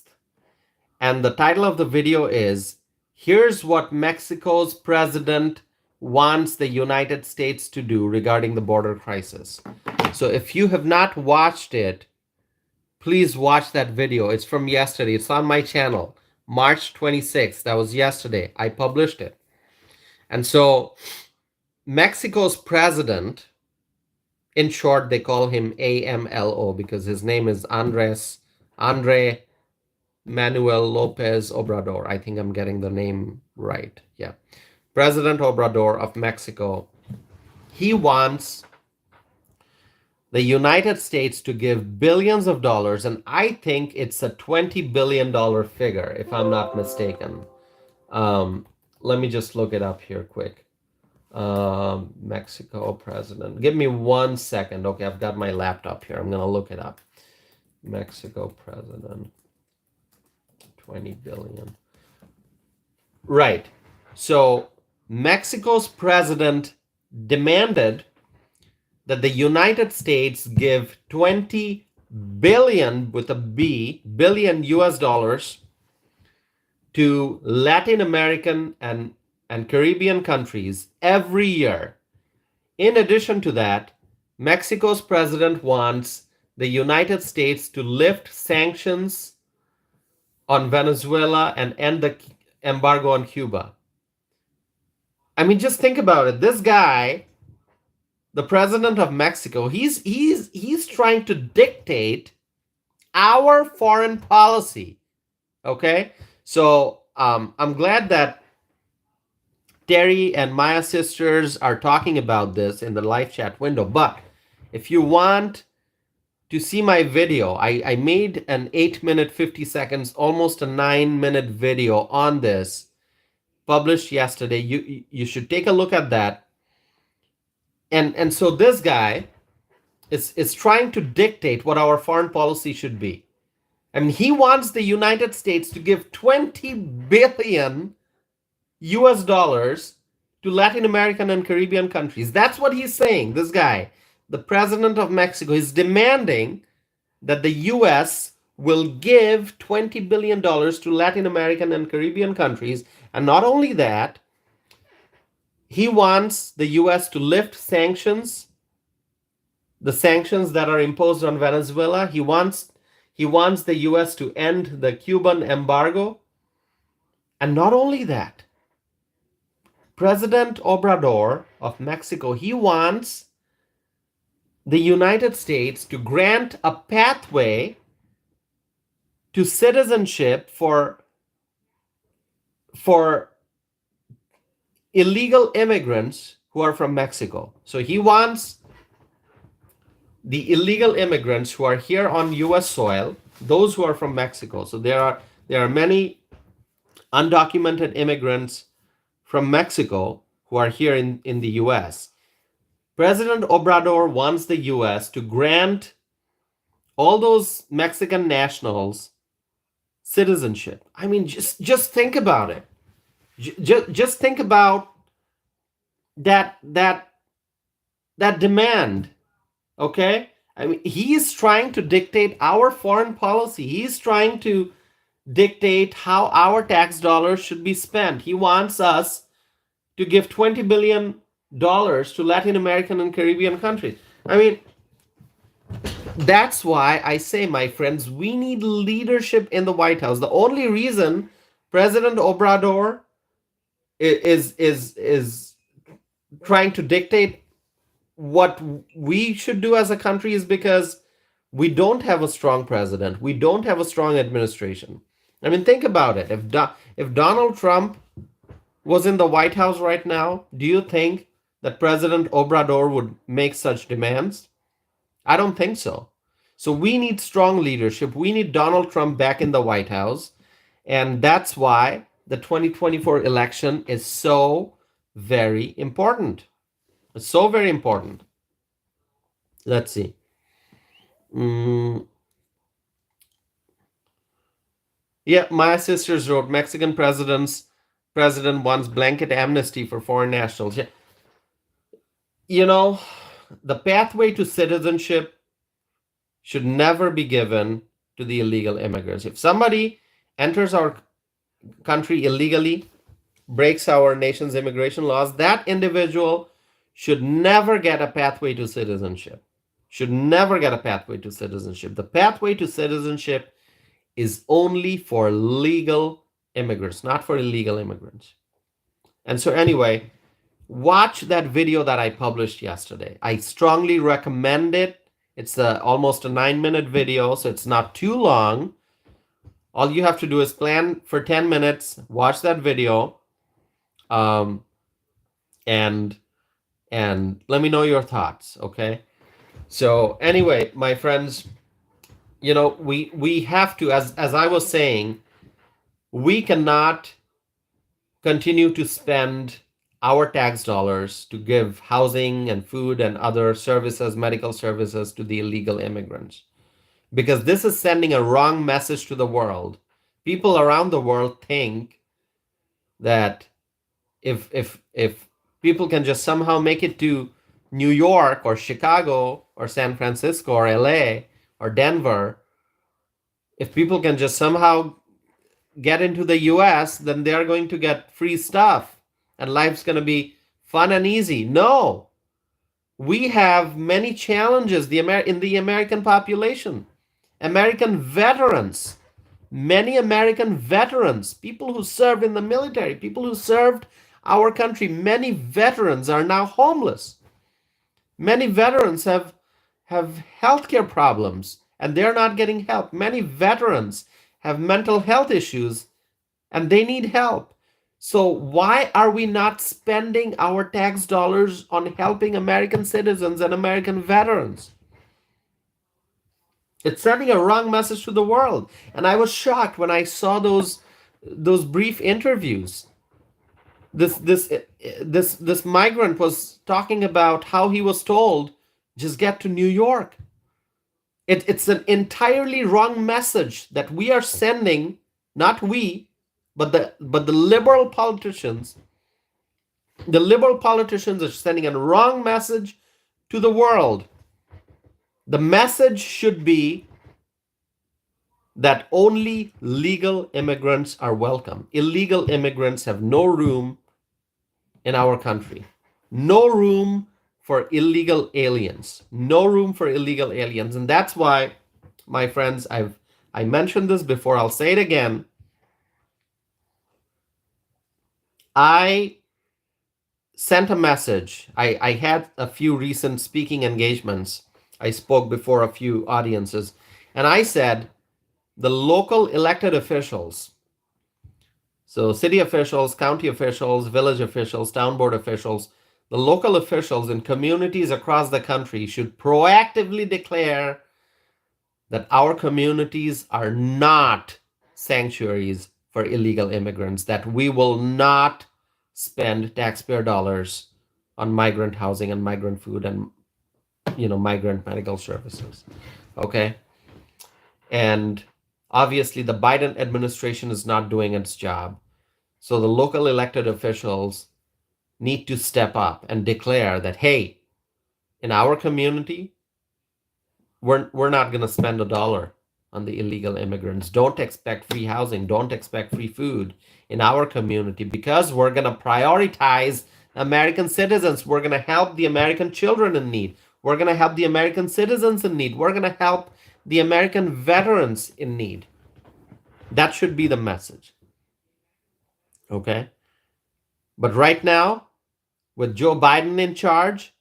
And the title of the video is, Here's What Mexico's President Wants the United States to Do Regarding the Border Crisis. So if you have not watched it, please watch that video. It's from yesterday. It's on my channel, March 26th. That was yesterday. I published it. And so Mexico's president, in short, they call him AMLO because his name is Andre Manuel Lopez Obrador. I think I'm getting the name right. Yeah. President Obrador of Mexico. He wants the United States to give billions of dollars, and I think it's a $20 billion figure, if I'm not mistaken. Let me just look it up here quick. Mexico president. Give me 1 second. Okay, I've got my laptop here. I'm going to look it up. Mexico president. 20 billion. Right. So Mexico's president demanded that the United States give 20 billion with a B, billion US dollars to Latin American and Caribbean countries every year. In addition to that, Mexico's president wants the United States to lift sanctions on Venezuela and end the embargo on Cuba. I mean, just think about it. This guy, the president of Mexico, he's trying to dictate our foreign policy. Okay, so I'm glad that Terry and Maya Sisters are talking about this in the live chat window. But if you want to see my video, I made an 8-minute, 50 seconds, almost a 9-minute video on this, published yesterday. You should take a look at that. And so this guy is trying to dictate what our foreign policy should be. I mean, he wants the United States to give 20 billion US dollars to Latin American and Caribbean countries. That's what he's saying. This guy, the president of Mexico, is demanding that the US will give $20 billion to Latin American and Caribbean countries. And not only that, he wants the US to lift sanctions, the sanctions that are imposed on Venezuela. He wants the US to end the Cuban embargo. And not only that, President Obrador of Mexico, he wants the United States to grant a pathway to citizenship for illegal immigrants who are from Mexico. So he wants the illegal immigrants who are here on US soil, those who are from Mexico. So there are many undocumented immigrants from Mexico who are here in the US. President Obrador wants the US to grant all those Mexican nationals citizenship. I mean, just think about it. Just think about that that demand. Okay, I mean, he is trying to dictate our foreign policy. He's trying to dictate how our tax dollars should be spent. He wants us to give $20 billion to Latin American and Caribbean countries. I mean, that's why I say, my friends, we need leadership in the White House. The only reason President Obrador is trying to dictate what we should do as a country is because we don't have a strong president. We don't have a strong administration. I mean, think about it. If Donald Trump was in the White House right now, do you think that President Obrador would make such demands? I don't think so. So we need strong leadership. We need Donald Trump back in the White House. And that's why the 2024 election is so very important. It's so very important. Let's see. Mm, yeah, my sisters wrote President wants blanket amnesty for foreign nationals. Yeah, you know, the pathway to citizenship should never be given to the illegal immigrants. If somebody enters our country illegally, breaks our nation's immigration laws, that individual should never get a pathway to citizenship. Should never get a pathway to citizenship. The pathway to citizenship is only for legal immigrants, not for illegal immigrants. And so, anyway, watch that video that I published yesterday. I strongly recommend it. It's almost a 9-minute video, so it's not too long. All you have to do is plan for 10 minutes, watch that video, um, and let me know your thoughts. Okay. So anyway, my friends, we have to, as I was saying, we cannot continue to spend our tax dollars to give housing and food and other services, medical services, to the illegal immigrants, because this is sending a wrong message to the world. People around the world think that if people can just somehow make it to New York or Chicago or San Francisco or LA or Denver, if people can just somehow get into the US, then they're going to get free stuff and life's going to be fun and easy. No, we have many challenges in the American population. American veterans, many American veterans, people who served in the military, people who served our country, many veterans are now homeless. Many veterans have healthcare problems and they're not getting help. Many veterans have mental health issues and they need help. So why are we not spending our tax dollars on helping American citizens and American veterans? It's sending a wrong message to the world. And I was shocked when I saw those brief interviews. This migrant was talking about how he was told, just get to New York. It's an entirely wrong message that we are sending, not we, but the liberal politicians. The liberal politicians are sending a wrong message to the world. The message should be that only legal immigrants are welcome. Illegal immigrants have no room in our country. No room for illegal aliens. No room for illegal aliens. And that's why, my friends, I mentioned this before, I'll say it again. I sent a message. I had a few recent speaking engagements. I spoke before a few audiences. And I said, the local elected officials, so city officials, county officials, village officials, town board officials, the local officials in communities across the country should proactively declare that our communities are not sanctuaries for illegal immigrants, that we will not spend taxpayer dollars on migrant housing and migrant food and migrant medical services. Okay? And obviously, the Biden administration is not doing its job. So the local elected officials need to step up and declare that, hey, in our community, we're not going to spend a dollar on the illegal immigrants. Don't expect free housing. Don't expect free food in our community because we're going to prioritize American citizens. We're going to help the American children in need. We're going to help the American citizens in need. We're going to help the American veterans in need. That should be the message. Okay? But right now, with Joe Biden in charge,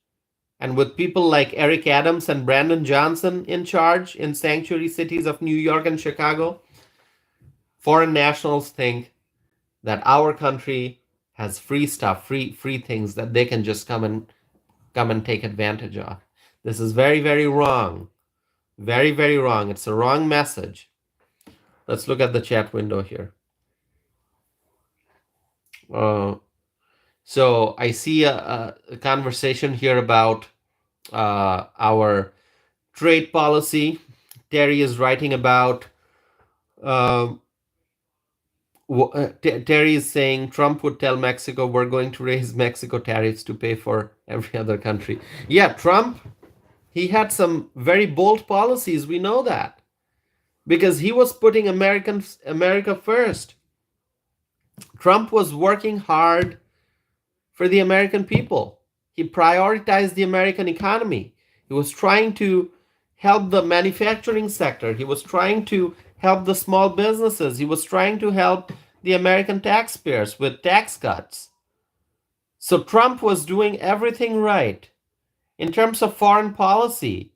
and with people like Eric Adams and Brandon Johnson in charge in sanctuary cities of New York and Chicago, foreign nationals think that our country has free stuff, free things that they can just come and take advantage of. This is very, very wrong. Very, very wrong. It's a wrong message. Let's look at the chat window here. Uh, so I see a conversation here about our trade policy. Terry is writing about. Uh, Terry is saying Trump would tell Mexico we're going to raise Mexico tariffs to pay for every other country. Yeah, Trump, he had some very bold policies. We know that because he was putting America first. Trump was working hard for the American people. He prioritized the American economy. He was trying to help the manufacturing sector. He was trying to help the small businesses. He was trying to help the American taxpayers with tax cuts. So Trump was doing everything right. In terms of foreign policy,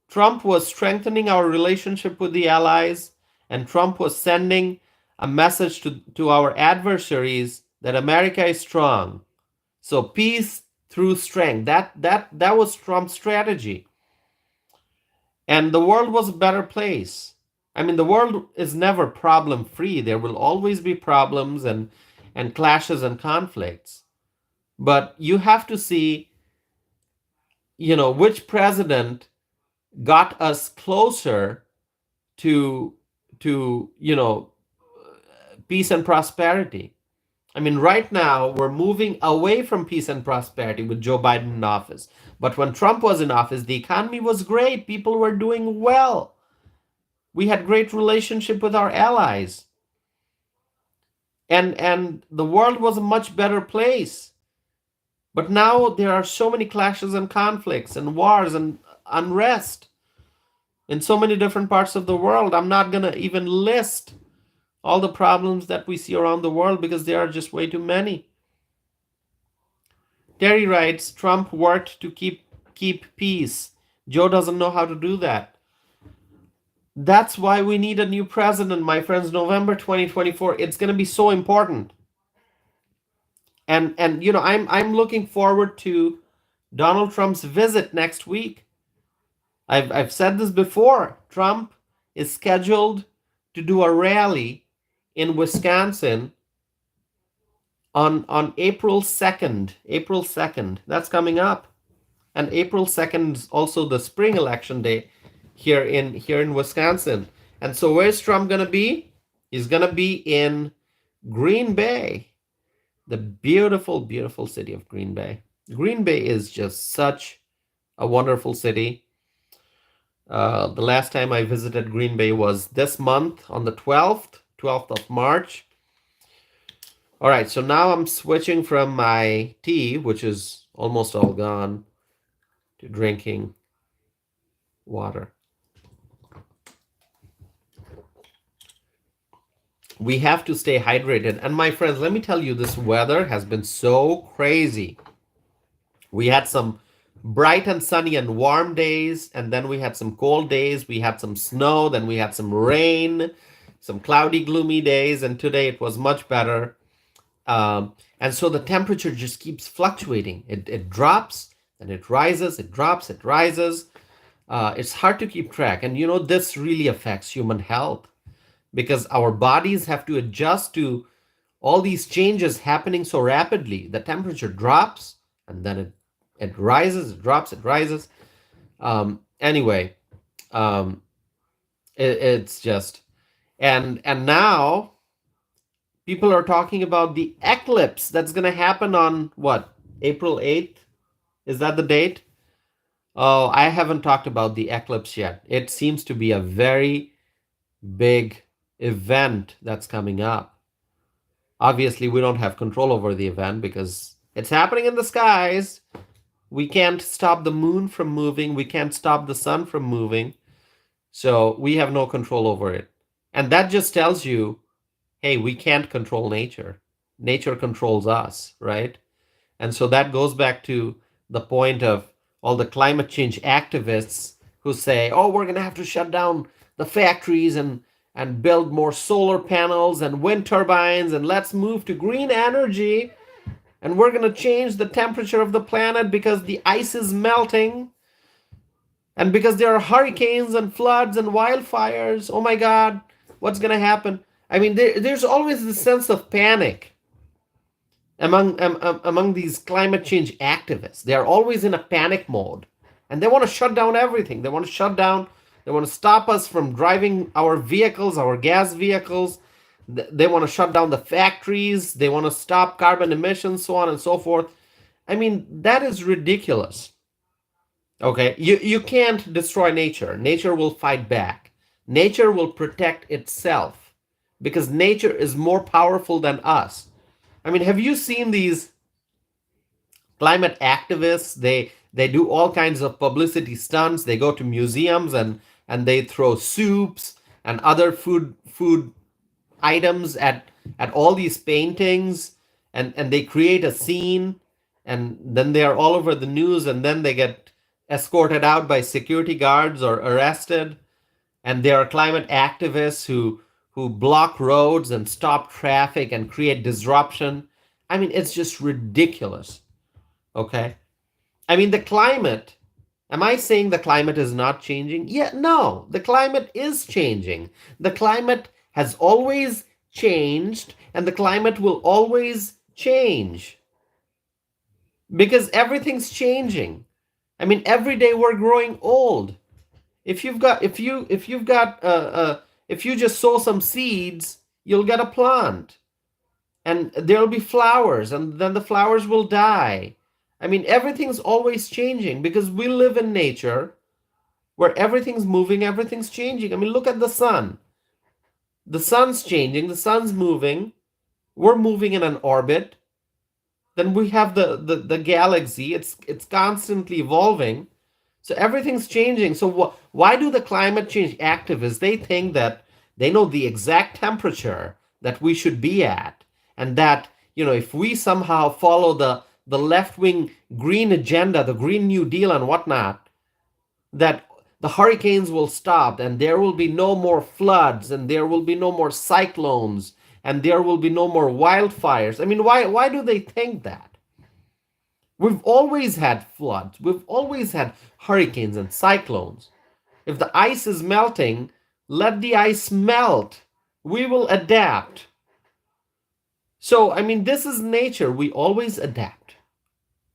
Trump was strengthening our relationship with the allies, and Trump was sending a message to our adversaries that America is strong. So peace through strength. That was Trump's strategy. And the world was a better place. I mean, the world is never problem free. There will always be problems and clashes and conflicts. But you have to see, which president got us closer to peace and prosperity. I mean, right now we're moving away from peace and prosperity with Joe Biden in office. But when Trump was in office, the economy was great. People were doing well. We had great relationship with our allies. And the world was a much better place. But now there are so many clashes and conflicts and wars and unrest in so many different parts of the world. I'm not going to even list all the problems that we see around the world because there are just way too many. Terry writes, Trump worked to keep peace. Joe doesn't know how to do that. That's why we need a new president, my friends. November 2024, it's going to be so important. And I'm looking forward to Donald Trump's visit next week. I've said this before. Trump is scheduled to do a rally in Wisconsin on April 2nd. April 2nd. That's coming up. And April 2nd is also the spring election day here in Wisconsin. And so where's Trump going to be? He's going to be in Green Bay, the beautiful, beautiful city of Green Bay. Green Bay is just such a wonderful city. The last time I visited Green Bay was this month on the 12th of March. All right, so now I'm switching from my tea, which is almost all gone, to drinking water. We have to stay hydrated. And my friends, let me tell you, this weather has been so crazy. We had some bright and sunny and warm days, and then we had some cold days. We had some snow, then we had some rain, some cloudy, gloomy days, and today it was much better. And so the temperature just keeps fluctuating. It drops and it rises, it drops, it rises. It's hard to keep track. And this really affects human health because our bodies have to adjust to all these changes happening so rapidly. The temperature drops and then it rises, it drops, it rises. Anyway, It's just, and now people are talking about the eclipse that's going to happen on what, April 8th? Is that the date? Oh, I haven't talked about the eclipse yet. It seems to be a very big event that's coming up. Obviously, we don't have control over the event because it's happening in the skies. We can't stop the moon from moving. We can't stop the sun from moving. So we have no control over it. And that just tells you, hey, we can't control nature. Nature controls us, right? And so that goes back to the point of all the climate change activists who say, oh, we're going to have to shut down the factories and build more solar panels and wind turbines, and let's move to green energy, and we're going to change the temperature of the planet because the ice is melting and because there are hurricanes and floods and wildfires. Oh my God, what's going to happen? I mean, there's always this sense of panic among these climate change activists. They are always in a panic mode, and they want to shut down everything. They want to shut down. They want to stop us from driving our vehicles, our gas vehicles. They want to shut down the factories. They want to stop carbon emissions, so on and so forth. I mean, that is ridiculous. Okay, you can't destroy nature. Nature will fight back. Nature will protect itself because nature is more powerful than us. I mean, have you seen these climate activists? They do all kinds of publicity stunts. They go to museums and they throw soups and other food items at all these paintings, and they create a scene, and then they are all over the news, and then they get escorted out by security guards or arrested. And there are climate activists who block roads and stop traffic and create disruption. I mean, it's just ridiculous. Okay? I mean, the climate, am I saying the climate is not changing? Yeah, no, the climate is changing. The climate has always changed, and the climate will always change because everything's changing. I mean, every day we're growing old. If you just sow some seeds, you'll get a plant, and there'll be flowers, and then the flowers will die. I mean, everything's always changing because we live in nature where everything's moving, everything's changing. I mean, look at the sun. The sun's changing, the sun's moving. We're moving in an orbit. Then we have the galaxy. It's constantly evolving. So everything's changing. So why do the climate change activists, they think that they know the exact temperature that we should be at, and that, if we somehow follow the left-wing green agenda, the Green New Deal and whatnot, that the hurricanes will stop and there will be no more floods and there will be no more cyclones and there will be no more wildfires. I mean, why do they think that? We've always had floods. We've always had hurricanes and cyclones. If the ice is melting, let the ice melt. We will adapt. So, I mean, this is nature. We always adapt.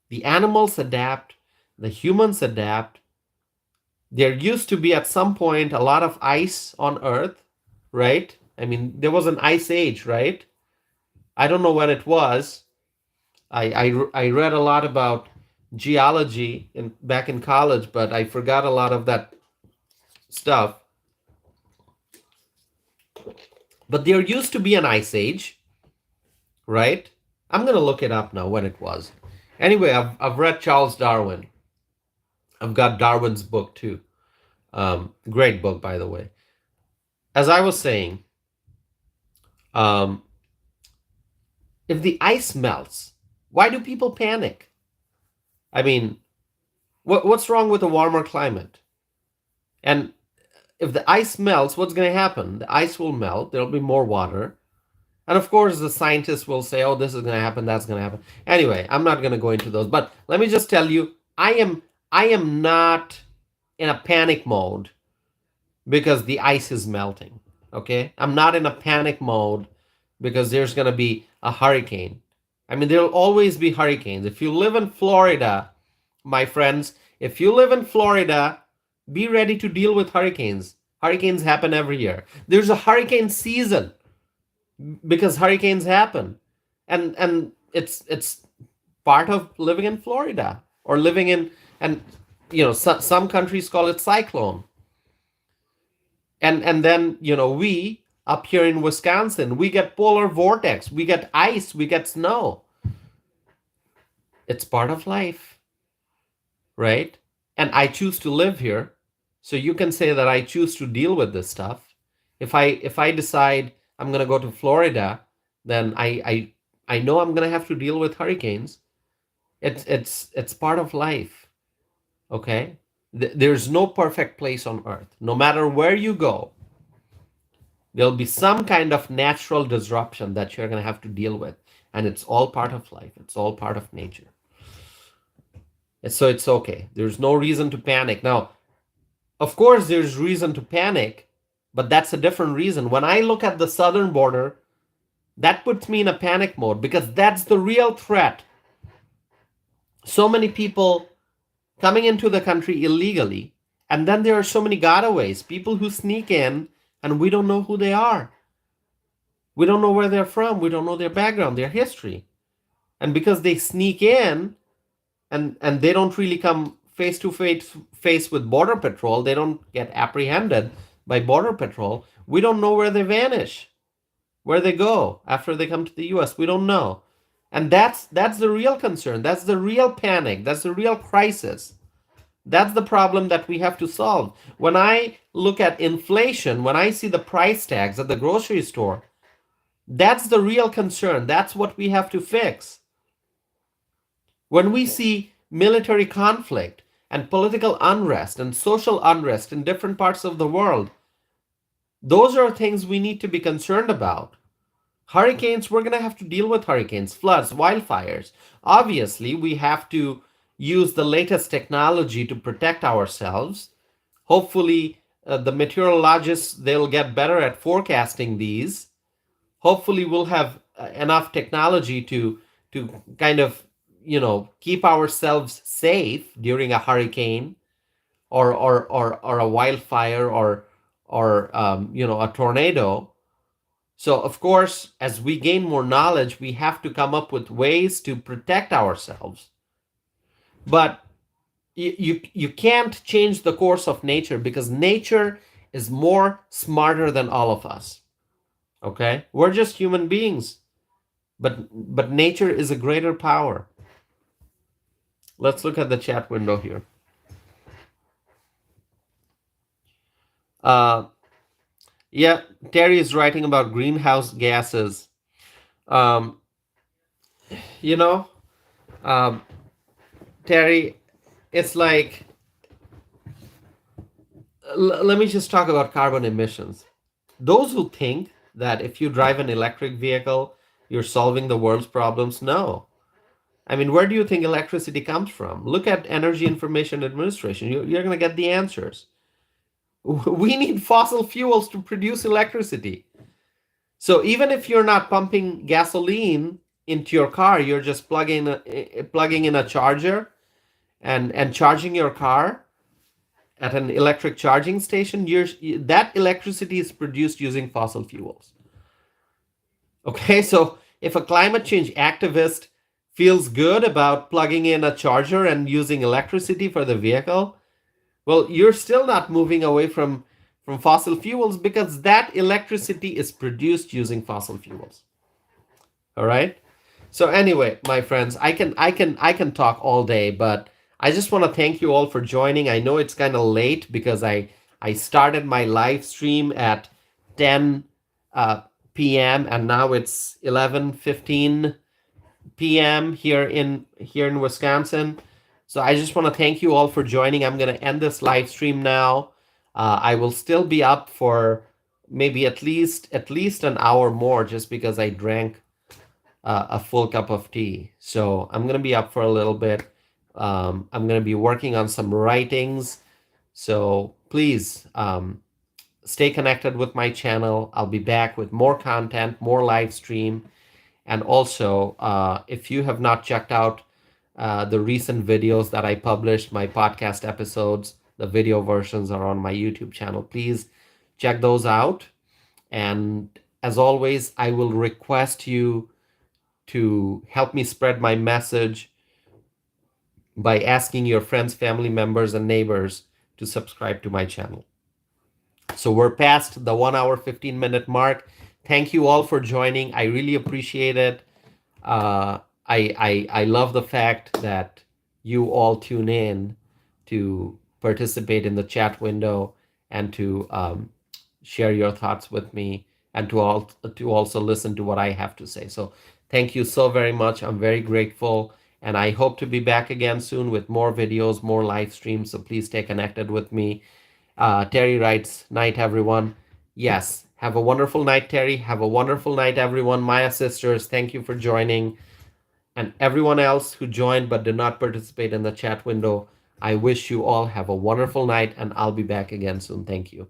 The animals adapt. The humans adapt. There used to be at some point a lot of ice on Earth, right? I mean, there was an ice age, right? I don't know when it was. I read a lot about geology back in college, but I forgot a lot of that stuff. But there used to be an ice age, right? I'm going to look it up now when it was. Anyway, I've read Charles Darwin. I've got Darwin's book too. Great book, by the way. As I was saying, um, if the ice melts, why do people panic? I mean, what's wrong with a warmer climate? And if the ice melts, what's going to happen? The ice will melt. There'll be more water. And of course, the scientists will say, oh, this is going to happen, that's going to happen. Anyway, I'm not going to go into those. But let me just tell you, I am not in a panic mode because the ice is melting. Okay? I'm not in a panic mode because there's going to be a hurricane. I mean, there'll always be hurricanes. If you live in Florida, my friends, if you live in Florida, be ready to deal with hurricanes. Hurricanes happen every year. There's a hurricane season because hurricanes happen. And it's part of living in Florida or living in, and some countries call it cyclone. And then we up here in Wisconsin, we get polar vortex, we get ice, we get snow. It's part of life, right? And I choose to live here. So you can say that I choose to deal with this stuff. If I decide I'm going to go to Florida, then I know I'm going to have to deal with hurricanes. It's part of life, okay? There's no perfect place on earth. No matter where you go, there'll be some kind of natural disruption that you're going to have to deal with, and it's all part of life. It's all part of nature. So it's okay. There's no reason to panic. Now, of course, there's reason to panic, but that's a different reason. When I look at the southern border, that puts me in a panic mode because that's the real threat. So many people coming into the country illegally, and then there are so many gotaways, people who sneak in, and we don't know who they are. We don't know where they're from. We don't know their background, their history. And because they sneak in, and they don't really come face to face with border patrol, they don't get apprehended by border patrol, we don't know where they vanish, where they go after they come to the US. We don't know. And that's the real concern. That's the real panic. That's the real crisis. That's the problem that we have to solve. When I look at inflation, when I see the price tags at the grocery store, that's the real concern. That's what we have to fix. When we see military conflict and political unrest and social unrest in different parts of the world, those are things we need to be concerned about. Hurricanes, we're going to have to deal with hurricanes, floods, wildfires. Obviously, we have to use the latest technology to protect ourselves. Hopefully, the meteorologists, they'll get better at forecasting these. Hopefully, we'll have enough technology to kind of keep ourselves safe during a hurricane or a wildfire or a tornado. So of course, as we gain more knowledge, we have to come up with ways to protect ourselves. But you can't change the course of nature because nature is more smarter than all of us. Okay? We're just human beings. But nature is a greater power. Let's look at the chat window here. Yeah, Terry is writing about greenhouse gases. Um, you know, um, Terry, it's like, let me just talk about carbon emissions. Those who think that if you drive an electric vehicle, you're solving the world's problems, no. I mean, where do you think electricity comes from? Look at Energy Information Administration. You're going to get the answers. We need fossil fuels to produce electricity. So even if you're not pumping gasoline into your car, you're just plugging in a charger and charging your car at an electric charging station, that electricity is produced using fossil fuels. Okay, so if a climate change activist feels good about plugging in a charger and using electricity for the vehicle, well, you're still not moving away from fossil fuels because that electricity is produced using fossil fuels. All right? So anyway, my friends, I can talk all day, but I just want to thank you all for joining. I know it's kind of late because I started my live stream at 10 p.m. and now it's 11:15 p.m. here in Wisconsin. So I just want to thank you all for joining. I'm going to end this live stream now. I will still be up for maybe at least an hour more just because I drank a full cup of tea. So I'm going to be up for a little bit. I'm going to be working on some writings. So please stay connected with my channel. I'll be back with more content, more live stream. And also, if you have not checked out the recent videos that I published, my podcast episodes, the video versions are on my YouTube channel. Please check those out. And as always, I will request you to help me spread my message by asking your friends, family members, and neighbors to subscribe to my channel. So we're past the 1 hour, 15-minute mark. Thank you all for joining. I really appreciate it. I love the fact that you all tune in to participate in the chat window and to share your thoughts with me, and to also listen to what I have to say. So thank you so very much. I'm very grateful, and I hope to be back again soon with more videos, more live streams. So please stay connected with me. Terry writes, "Night, everyone." Yes, have a wonderful night, Terry. Have a wonderful night, everyone. Maya sisters, thank you for joining. And everyone else who joined but did not participate in the chat window, I wish you all have a wonderful night, and I'll be back again soon. Thank you.